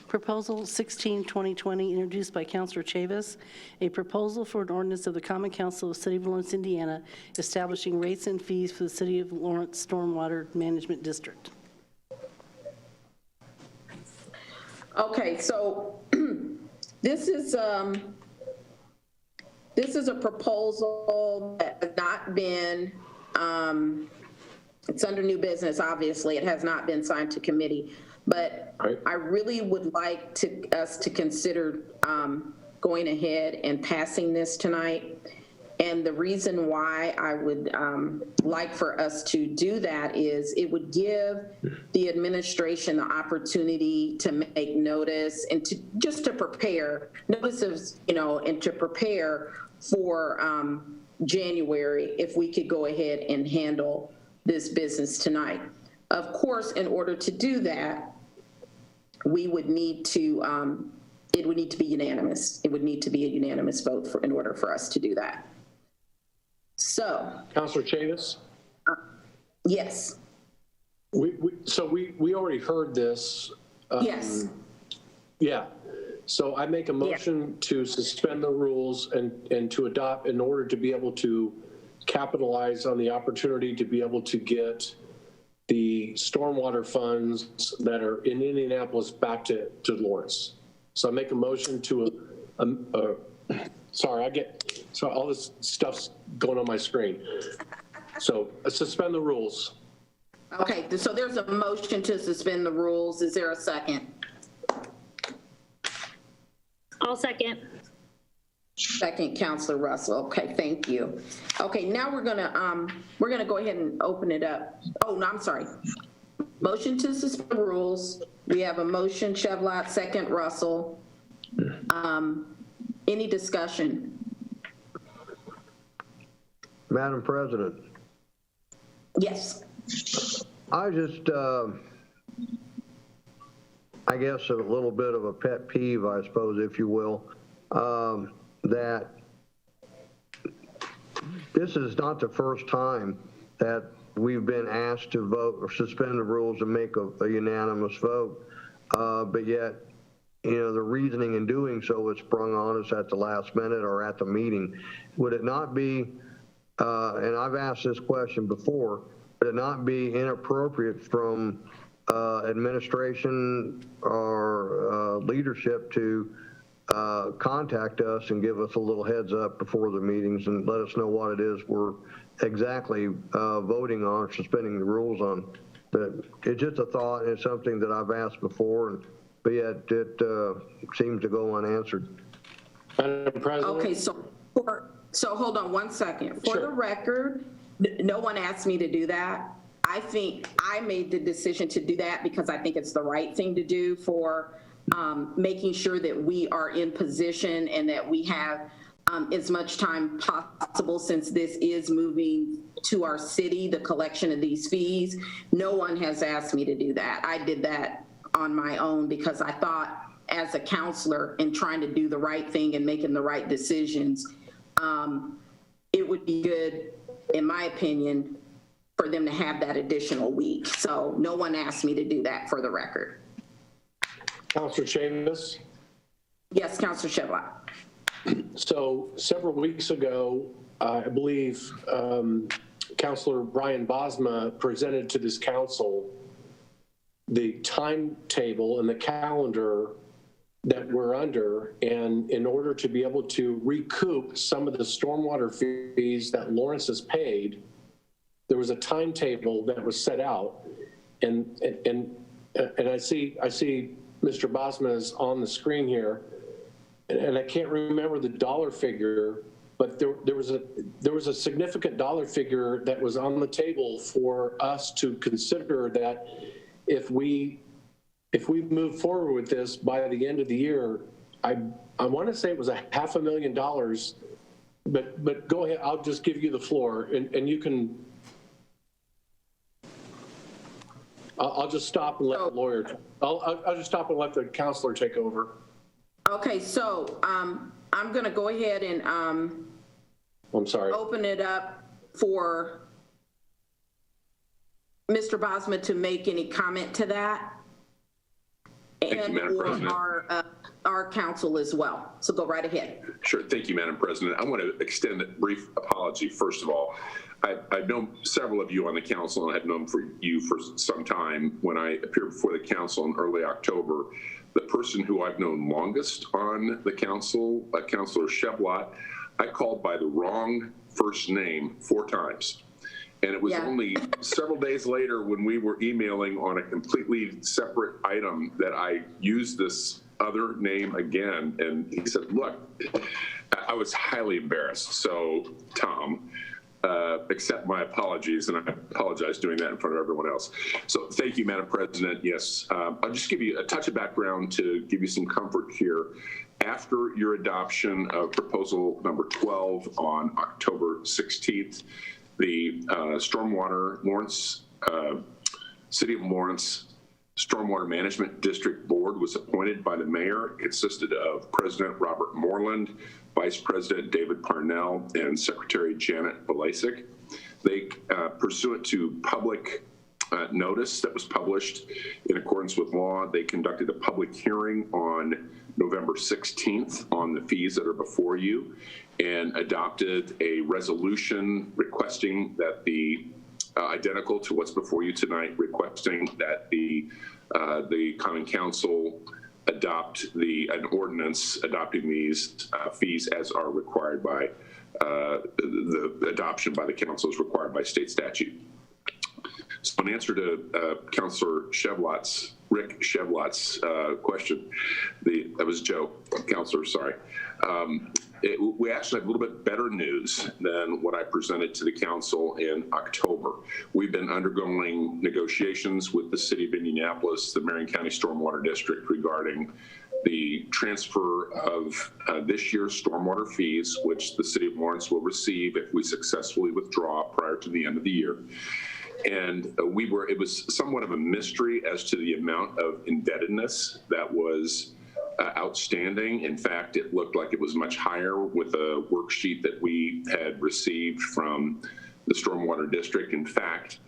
O: Proposal 16, 2020, introduced by Councilor Chavis, a proposal for an ordinance of the Common Council of the City of Lawrence, Indiana, establishing rates and fees for the City of Lawrence Stormwater Management District.
A: Okay, so this is a proposal that has not been, it's under new business, obviously. It has not been signed to committee. But I really would like us to consider going ahead and passing this tonight. And the reason why I would like for us to do that is it would give the administration the opportunity to make notice and just to prepare, notices, and to prepare for January if we could go ahead and handle this business tonight. Of course, in order to do that, we would need to, it would need to be unanimous. It would need to be a unanimous vote in order for us to do that. So.
C: Counselor Chavis?
A: Yes.
C: So we already heard this.
A: Yes.
C: Yeah. So I make a motion to suspend the rules and to adopt in order to be able to capitalize on the opportunity to be able to get the stormwater funds that are in Indianapolis back to Lawrence. So I make a motion to, sorry, all this stuff's going on my screen. So suspend the rules.
A: Okay, so there's a motion to suspend the rules. Is there a second?
J: I'll second.
A: Second, Counselor Russell. Okay, thank you. Okay, now we're gonna go ahead and open it up. Oh, no, I'm sorry. Motion to suspend rules. We have a motion, Chevlot, second, Russell. Any discussion?
D: Madam President.
A: Yes.
D: I just, I guess a little bit of a pet peeve, I suppose, if you will, that this is not the first time that we've been asked to vote or suspend the rules and make a unanimous vote, but yet the reasoning in doing so was sprung on us at the last minute or at the meeting. Would it not be, and I've asked this question before, would it not be inappropriate from administration or leadership to contact us and give us a little heads up before the meetings and let us know what it is we're exactly voting on or suspending the rules on? But it's just a thought, and it's something that I've asked before, but yet it seems to go unanswered.
C: Madam President?
A: Okay, so hold on one second. For
C: Sure.
A: the record, no one asked me to do that. I think I made the decision to do that because I think it's the right thing to do for making sure that we are in position and that we have as much time possible, since this is moving to our city, the collection of these fees. No one has asked me to do that. I did that on my own because I thought, as a counselor, in trying to do the right thing and making the right decisions, it would be good, in my opinion, for them to have that additional week. So no one asked me to do that, for the record.
C: Councilor Chavis?
A: Yes, Councilor Chevlot.
C: So several weeks ago, I believe Councilor Brian Bosma presented to this council the timetable and the calendar that we're under, and in order to be able to recoup some of the stormwater fees that Lawrence has paid, there was a timetable that was set out, and I see Mr. Bosma is on the screen here, and I can't remember the dollar figure, but there was a significant dollar figure that was on the table for us to consider, that if we move forward with this by the end of the year, I want to say it was $500,000, but go ahead, I'll just give you the floor, and you can. I'll just stop and let the lawyer. I'll just stop and let the counselor take over.
A: Okay, so I'm going to go ahead and
C: I'm sorry.
A: Open it up for Mr. Bosma to make any comment to that.
Q: Thank you, Madam President.
A: Our counsel as well. So go right ahead.
Q: Sure. Thank you, Madam President. I want to extend a brief apology. First of all, I've known several of you on the council, and I've known you for some time. When I appeared before the council in early October, the person who I've known longest on the council, Councilor Chevlot, I called by the wrong first name 4 times. And it was only several days later, when we were emailing on a completely separate item, that I used this other name again. And he said, look, I was highly embarrassed. So, Tom, accept my apologies, and I apologize doing that in front of everyone else. So thank you, Madam President. Yes, I'll just give you a touch of background to give you some comfort here. After your adoption of proposal number 12 on October 16th, the Lawrence, City of Lawrence Stormwater Management District Board was appointed by the mayor. It consisted of President Robert Moreland, Vice President David Parnell, and Secretary Janet Balasik. They, pursuant to public notice that was published in accordance with law, they conducted a public hearing on November 16th on the fees that are before you, and adopted a resolution requesting that the identical to what's before you tonight, requesting that the Common Council adopt an ordinance adopting these fees as are required by the adoption by the council is required by state statute. So in answer to Councilor Rick Chevlot's question, that was Joe, Councilor, sorry. We actually have a little bit better news than what I presented to the council in October. We've been undergoing negotiations with the city of Indianapolis, the Marion County Stormwater District, regarding the transfer of this year's stormwater fees, which the city of Lawrence will receive if we successfully withdraw prior to the end of the year. And it was somewhat of a mystery as to the amount of indebtedness that was outstanding. In fact, it looked like it was much higher with a worksheet that we had received from the Stormwater District. In fact,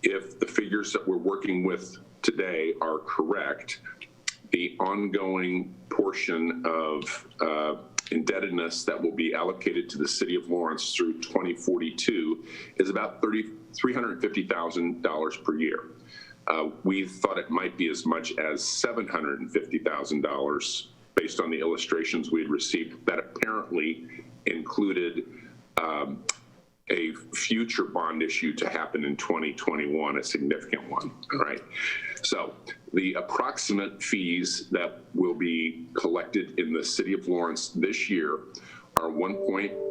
Q: if the figures that we're working with today are correct, the ongoing portion of indebtedness that will be allocated to the city of Lawrence through 2042 is about $350,000 per year. We thought it might be as much as $750,000 based on the illustrations we had received that apparently included a future bond issue to happen in 2021, a significant one, right? So the approximate fees that will be collected in the city of Lawrence this year are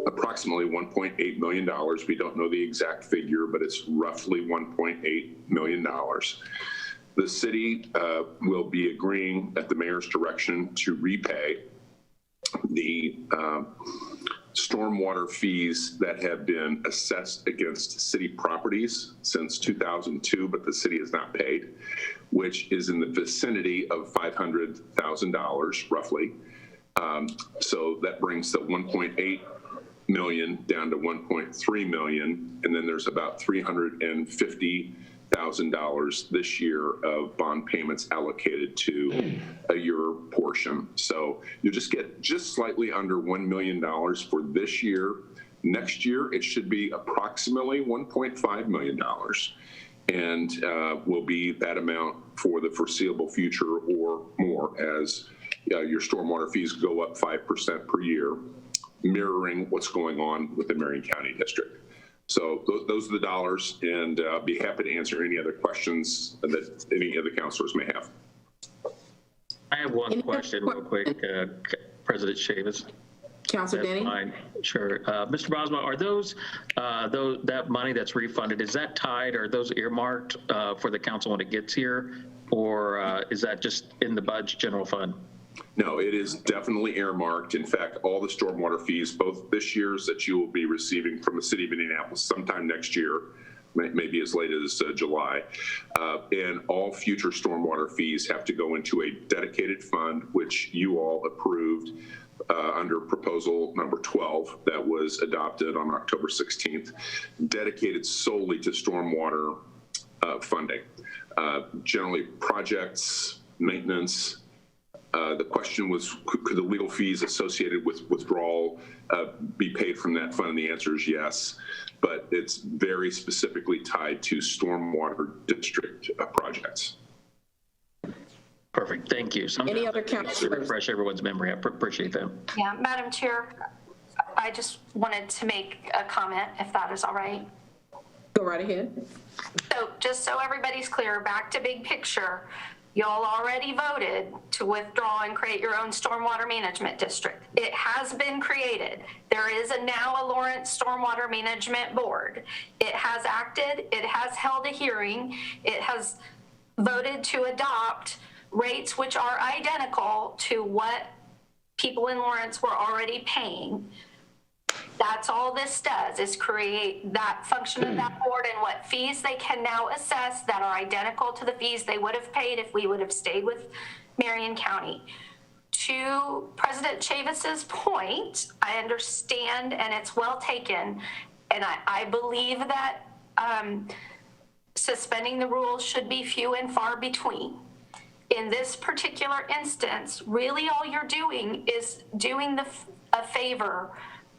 Q: approximately $1.8 million. We don't know the exact figure, but it's roughly $1.8 million. The city will be agreeing at the mayor's direction to repay the stormwater fees that have been assessed against city properties since 2002, but the city has not paid, which is in the vicinity of $500,000 roughly. So that brings the 1.8 million down to 1.3 million, and then there's about $350,000 this year of bond payments allocated to a year portion. So you just get just slightly under $1 million for this year. Next year, it should be approximately $1.5 million, and will be that amount for the foreseeable future or more as your stormwater fees go up 5% per year, mirroring what's going on with the Marion County District. So those are the dollars, and I'll be happy to answer any other questions that any of the councilors may have.
E: I have one question real quick, President Chavis.
A: Councilor Denny?
E: Fine. Sure. Mr. Bosma, are those that money that's refunded, is that tied, or are those earmarked for the council when it gets here, or is that just in the budget general fund?
Q: No, it is definitely earmarked. In fact, all the stormwater fees, both this year's that you will be receiving from the city of Indianapolis sometime next year, maybe as late as July, and all future stormwater fees have to go into a dedicated fund, which you all approved under proposal number 12 that was adopted on October 16th, dedicated solely to stormwater funding. Generally projects, maintenance. The question was, could the legal fees associated with withdrawal be paid from that fund? And the answer is yes, but it's very specifically tied to stormwater district projects.
E: Perfect, thank you.
A: Any other councilors?
E: Refresh everyone's memory, I appreciate that.
K: Yeah, Madam Chair, I just wanted to make a comment, if that is all right.
A: Go right ahead.
K: So just so everybody's clear, back to big picture, y'all already voted to withdraw and create your own stormwater management district. It has been created. There is now a Lawrence Stormwater Management Board. It has acted, it has held a hearing, it has voted to adopt rates which are identical to what people in Lawrence were already paying. That's all this does, is create that function of that board and what fees they can now assess that are identical to the fees they would have paid if we would have stayed with Marion County. To President Chavis's point, I understand, and it's well taken, and I believe that suspending the rules should be few and far between. In this particular instance, really all you're doing is doing a favor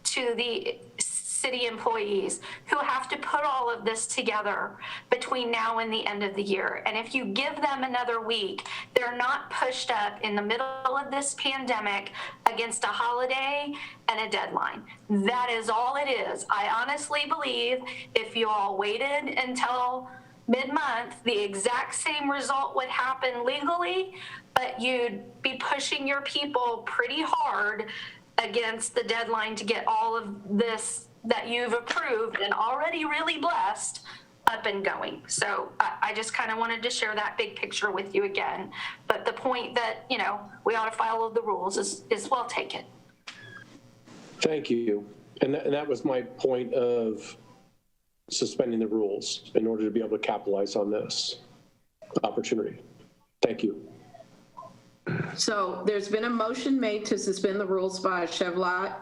K: to the city employees who have to put all of this together between now and the end of the year. And if you give them another week, they're not pushed up in the middle of this pandemic against a holiday and a deadline. That is all it is. I honestly believe if you all waited until mid-month, the exact same result would happen legally, but you'd be pushing your people pretty hard against the deadline to get all of this that you've approved and already really blessed up and going. So I just kind of wanted to share that big picture with you again. But the point that, you know, we ought to follow the rules is well taken.
C: Thank you. And that was my point of suspending the rules in order to be able to capitalize on this opportunity. Thank you.
A: So there's been a motion made to suspend the rules by Chevlot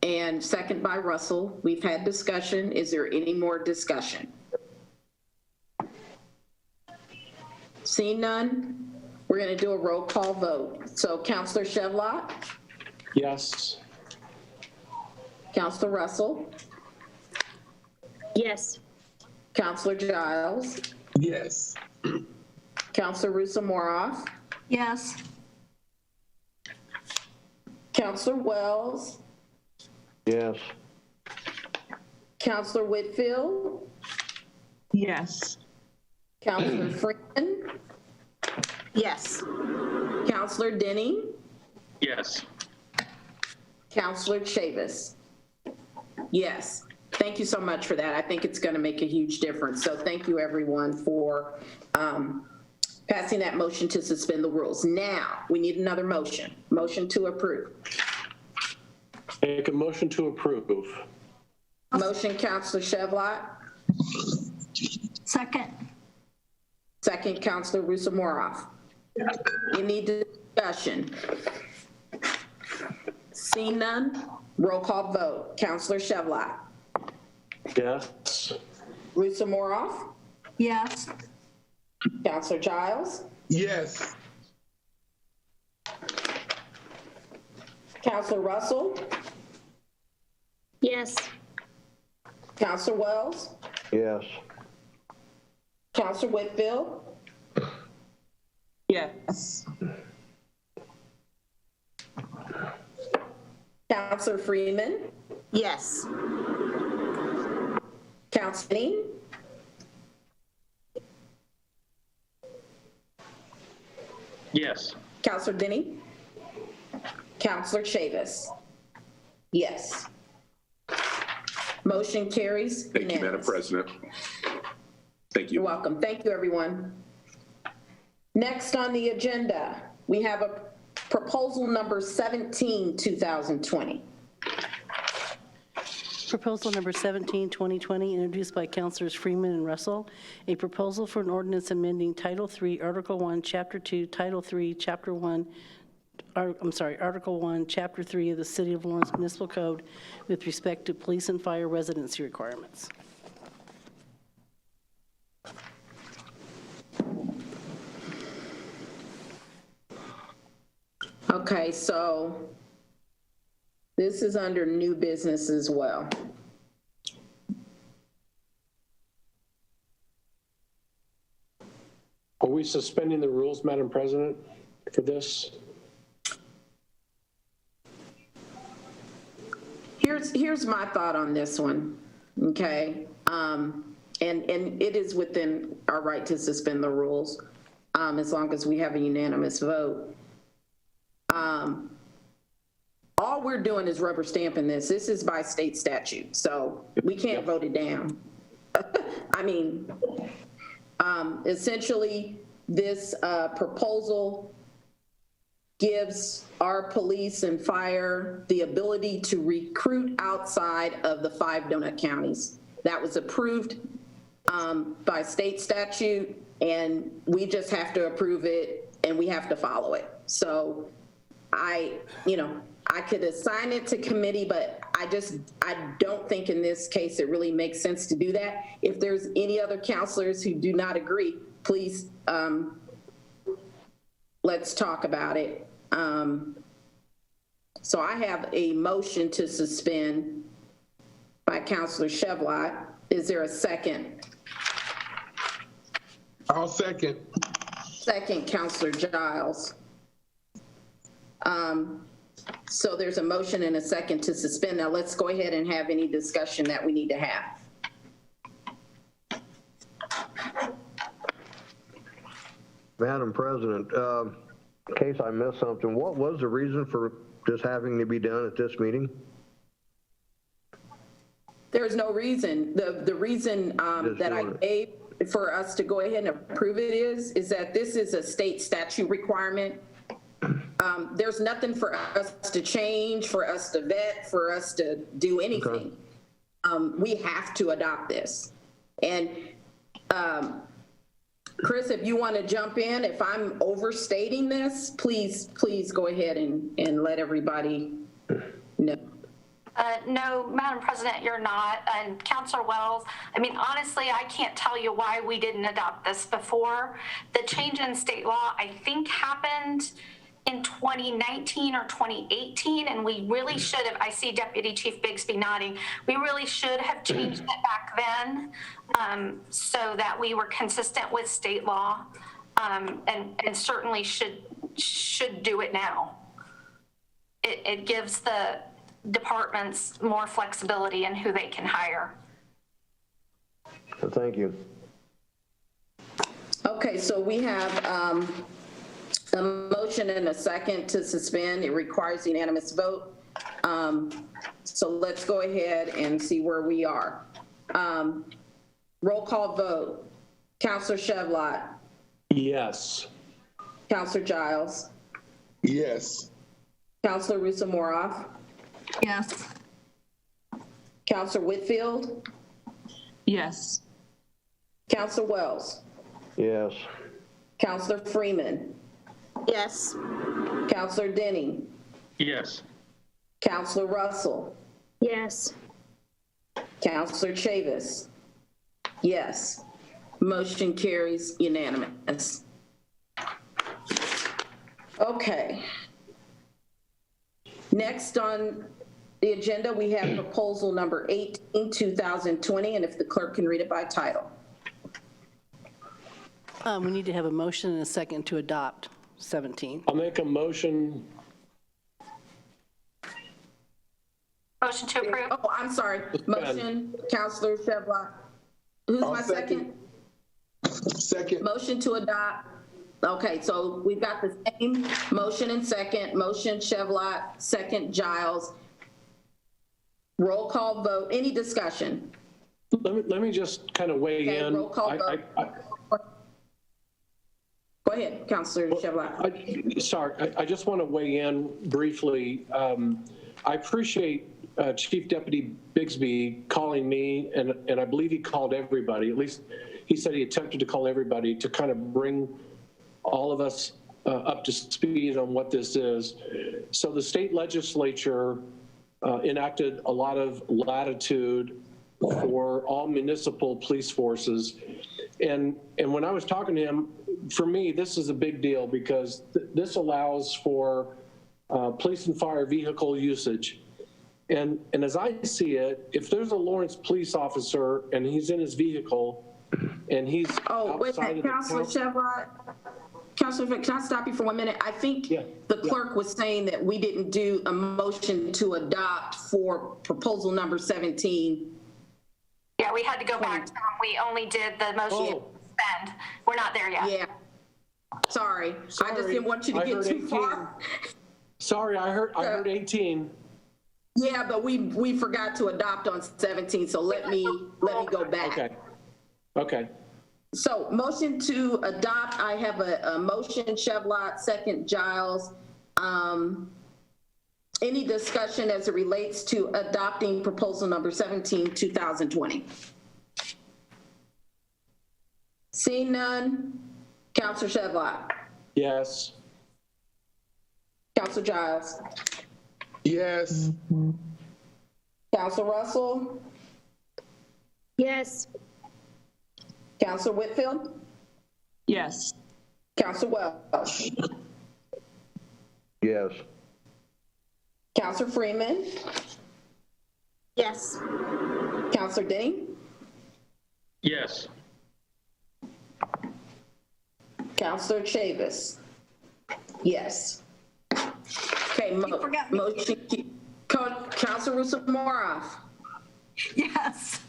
A: and second by Russell. We've had discussion. Is there any more discussion? Seeing none, We're going to do a roll call vote. So Counselor Chevlot,
C: Yes.
A: Counselor Russell,
J: Yes.
A: Counselor Giles,
H: Yes.
A: Counselor Rusa-Moroff,
I: Yes.
A: Counselor Wells,
D: Yes.
A: Counselor Whitfield,
B: Yes.
A: Counselor Freeman,
I: Yes.
A: Counselor Denny,
E: Yes.
A: Counselor Chavis. Yes. Thank you so much for that. I think it's going to make a huge difference. So thank you, everyone, for passing that motion to suspend the rules. Now, we need another motion. Motion to approve.
C: Make a motion to approve.
A: Motion, Counselor Chevlot.
I: Second.
A: Second, Counselor Rusa-Moroff. Any discussion? Seeing none, roll call vote. Counselor Chevlot.
C: Yes.
A: Rusa-Moroff.
I: Yes.
A: Counselor Giles.
H: Yes.
A: Counselor Russell.
J: Yes.
A: Counselor Wells.
D: Yes.
A: Counselor Whitfield.
B: Yes.
A: Counselor Freeman.
I: Yes.
A: Counselor Denny.
E: Yes.
A: Counselor Denny. Counselor Chavis. Yes. Motion carries
Q: Thank you, Madam
A: unanimous.
Q: President. Thank
A: You're
Q: you.
A: welcome. Thank you, everyone. Next on the agenda, we have a proposal number 17, 2020.
O: Proposal number 17, 2020, introduced by Councilors Freeman and Russell, a proposal for an ordinance amending Title III, Article 1, Chapter 2, Title 3, Chapter 1, Article 1, Chapter 3 of the City of Lawrence Municipal Code with respect to police and fire residency requirements.
A: Okay, so this is under new business as well.
C: Are we suspending the rules, Madam President, for this?
A: Here's my thought on this one, okay? And it is within our right to suspend the rules, as long as we have a unanimous vote. All we're doing is rubber stamping this. This is by state statute, so we can't vote it down. I mean, essentially, this proposal gives our police and fire the ability to recruit outside of the 5 donut counties. That was approved by state statute, and we just have to approve it, and we have to follow it. So I could assign it to committee, but I don't think in this case it really makes sense to do that. If there's any other counselors who do not agree, please, let's talk about it. So I have a motion to suspend by Counselor Chevlot. Is there a second?
H: I'll second.
A: Second, Counselor Giles. So there's a motion and a second to suspend. Now let's go ahead and have any discussion that we need to have.
D: Madam President, in case I missed something, what was the reason for this having to be done at this meeting?
A: There's no reason. The reason that I gave for us to go ahead and approve it is that this is a state statute requirement. There's nothing for us to change, for us to vet, for us to do anything. Okay. We have to adopt this. And Chris, if you want to jump in, if I'm overstating this, please go ahead and let everybody know.
K: No, Madam President, you're not. And Councilor Wells, I mean, honestly, I can't tell you why we didn't adopt this before. The change in state law, I think, happened in 2019 or 2018, and we really should have, I see Deputy Chief Bigsby nodding, we really should have changed it back then so that we were consistent with state law, and certainly should do it now. It gives the departments more flexibility in who they can hire.
D: Thank you.
A: Okay, so we have a motion and a second to suspend. It requires unanimous vote. So let's go ahead and see where we are. Roll call vote. Counselor Chevlot.
C: Yes.
A: Counselor Giles.
H: Yes.
A: Counselor Russo-Moroff.
I: Yes.
A: Counselor Whitfield.
B: Yes.
A: Counselor Wells.
D: Yes.
A: Counselor Freeman.
I: Yes.
A: Counselor Denny.
E: Yes.
A: Counselor Russell.
J: Yes.
A: Counselor Chavis. Yes. Motion carries unanimous. Okay. Next on the agenda, we have proposal number 18, 2020, and if the clerk can read it by title.
O: We need to have a motion and a second to adopt 17.
C: I'll make a motion.
K: Motion to approve.
A: Oh, I'm sorry. Motion, Counselor Chevlot. Who's my second?
H: Second.
A: Motion to adopt. Okay, so we've got the same motion and second. Motion Chevlot, second Giles. Roll call vote. Any discussion?
C: Let me just kind of weigh
A: Okay,
C: in.
A: roll call vote. Go ahead, Counselor Chevlot.
C: Sorry, I just want to weigh in briefly. I appreciate Chief Deputy Bigsby calling me, and I believe he called everybody. At least he said he attempted to call everybody to kind of bring all of us up to speed on what this is. So the state legislature enacted a lot of latitude for all municipal police forces. And when I was talking to him, for me, this is a big deal because this allows for police and fire vehicle usage. And as I see it, if there's a Lawrence police officer and he's in his vehicle and he's outside of the
A: Counselor Chevlot. Counselor, can I stop you for 1 minute? I think the clerk was saying that we didn't do a motion to adopt for proposal number 17.
K: Yeah, we had to go back to them. We only did the motion to suspend. We're not there yet.
A: Yeah. Sorry. I just didn't want you to get too far.
C: Sorry, I heard 18.
A: Yeah, but we forgot to adopt on 17, so let me go back.
C: Okay.
A: So motion to adopt, I have a motion, Chevlot, second Giles. Any discussion as it relates to adopting proposal number 17, 2020? Seeing none, Counselor Chevlot.
C: Yes.
A: Counselor Giles.
H: Yes.
A: Counselor Russell.
J: Yes.
A: Counselor Whitfield.
B: Yes.
A: Counselor Welsh.
D: Yes.
A: Counselor Freeman.
I: Yes.
A: Counselor Denny.
E: Yes.
A: Counselor Chavis. Yes. Okay, motion. Counselor Russo-Moroff.
I: Yes.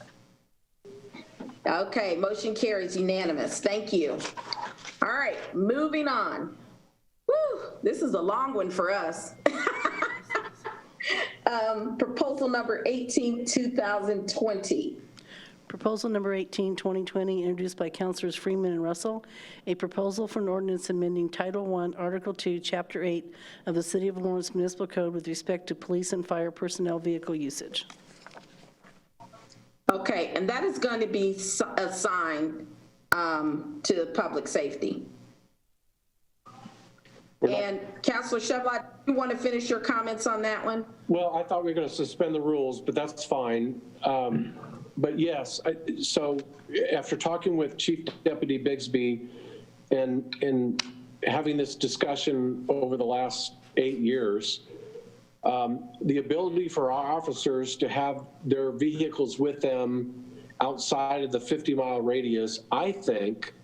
A: Okay, motion carries unanimous. Thank you. All right, moving on. Whew, this is a long one for us. Proposal number 18, 2020.
O: Proposal number 18, 2020, introduced by Councilors Freeman and Russell, a proposal for an ordinance amending Title I, Article 2, Chapter 8 of the City of Lawrence Municipal Code with respect to police and fire personnel vehicle usage.
A: Okay, and that is going to be assigned to public safety. And Councilor Chevlot, you want to finish your comments on that one?
C: Well, I thought we were going to suspend the rules, but that's fine. But yes, so after talking with Chief Deputy Bigsby and having this discussion over the last 8 years, the ability for our officers to have their vehicles with them outside of the 50-mile radius, I think,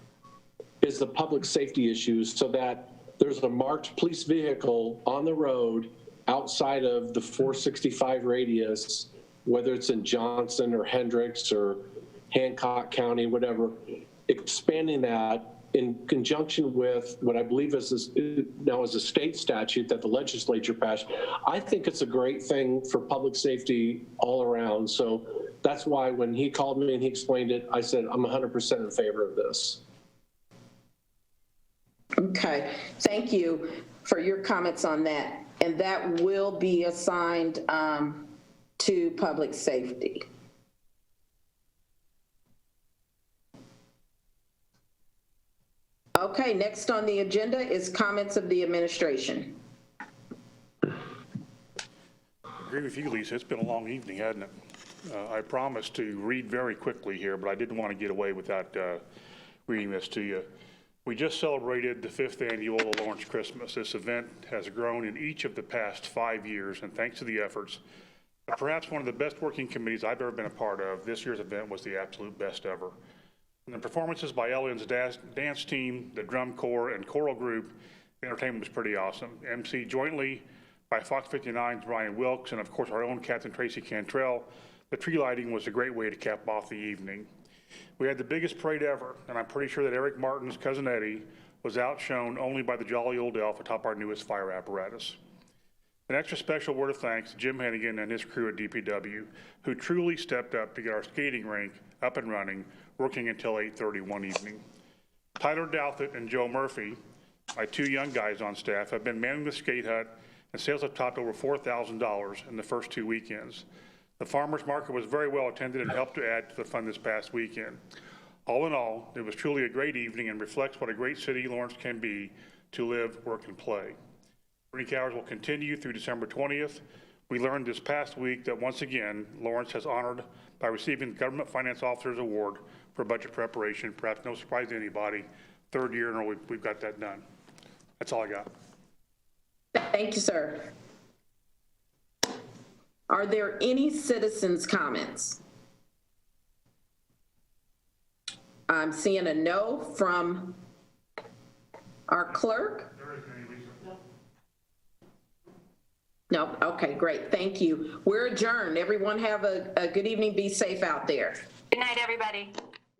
C: is the public safety issues, so that there's a marked police vehicle on the road outside of the 465 radius, whether it's in Johnson or Hendricks or Hancock County, whatever, expanding that in conjunction with what I believe is now is a state statute that the legislature passed. I think it's a great thing for public safety all around. So that's why when he called me and he explained it, I said, I'm 100% in favor of this.
A: Okay, thank you for your comments on that. And that will be assigned to public safety. Okay, next on the agenda is comments of the administration.
F: I agree with you, Lisa. It's been a long evening, hasn't it? I promised to read very quickly here, but I didn't want to get away without reading this to you. We just celebrated the 5th annual Lawrence Christmas. This event has grown in each of the past 5 years, and thanks to the efforts of perhaps one of the best working committees I've ever been a part of, this year's event was the absolute best ever. And the performances by Ellen's dance team, the drum corps, and choral group, the entertainment was pretty awesome. MC jointly by Fox 59's Brian Wilkes, and of course our own Captain Tracy Cantrell. The tree lighting was a great way to cap off the evening. We had the biggest parade ever, and I'm pretty sure that Eric Martin's cousin Eddie was outshone only by the jolly old elf atop our newest fire apparatus. An extra special word of thanks to Jim Hennigan and his crew at DPW, who truly stepped up to get our skating rink up and running, working until 8:30 one evening. Tyler Douthit and Joe Murphy, my 2 young guys on staff, have been manning the skate hut, and sales have topped over $4,000 in the first 2 weekends. The farmers market was very well attended and helped to add to the fun this past weekend. All in all, it was truly a great evening and reflects what a great city Lawrence can be to live, work, and play. Drink hours will continue through December 20th. We learned this past week that once again, Lawrence has honored by receiving the Government Finance Officer's Award for budget preparation. Perhaps no surprise to anybody. 3rd year in a row we've got that done. That's all I got.
A: Thank you, sir. Are there any citizens' comments? I'm seeing a no from our clerk. No, okay, great, thank you. We're adjourned. Everyone have a good evening. Be safe out there.
K: Good night, everybody.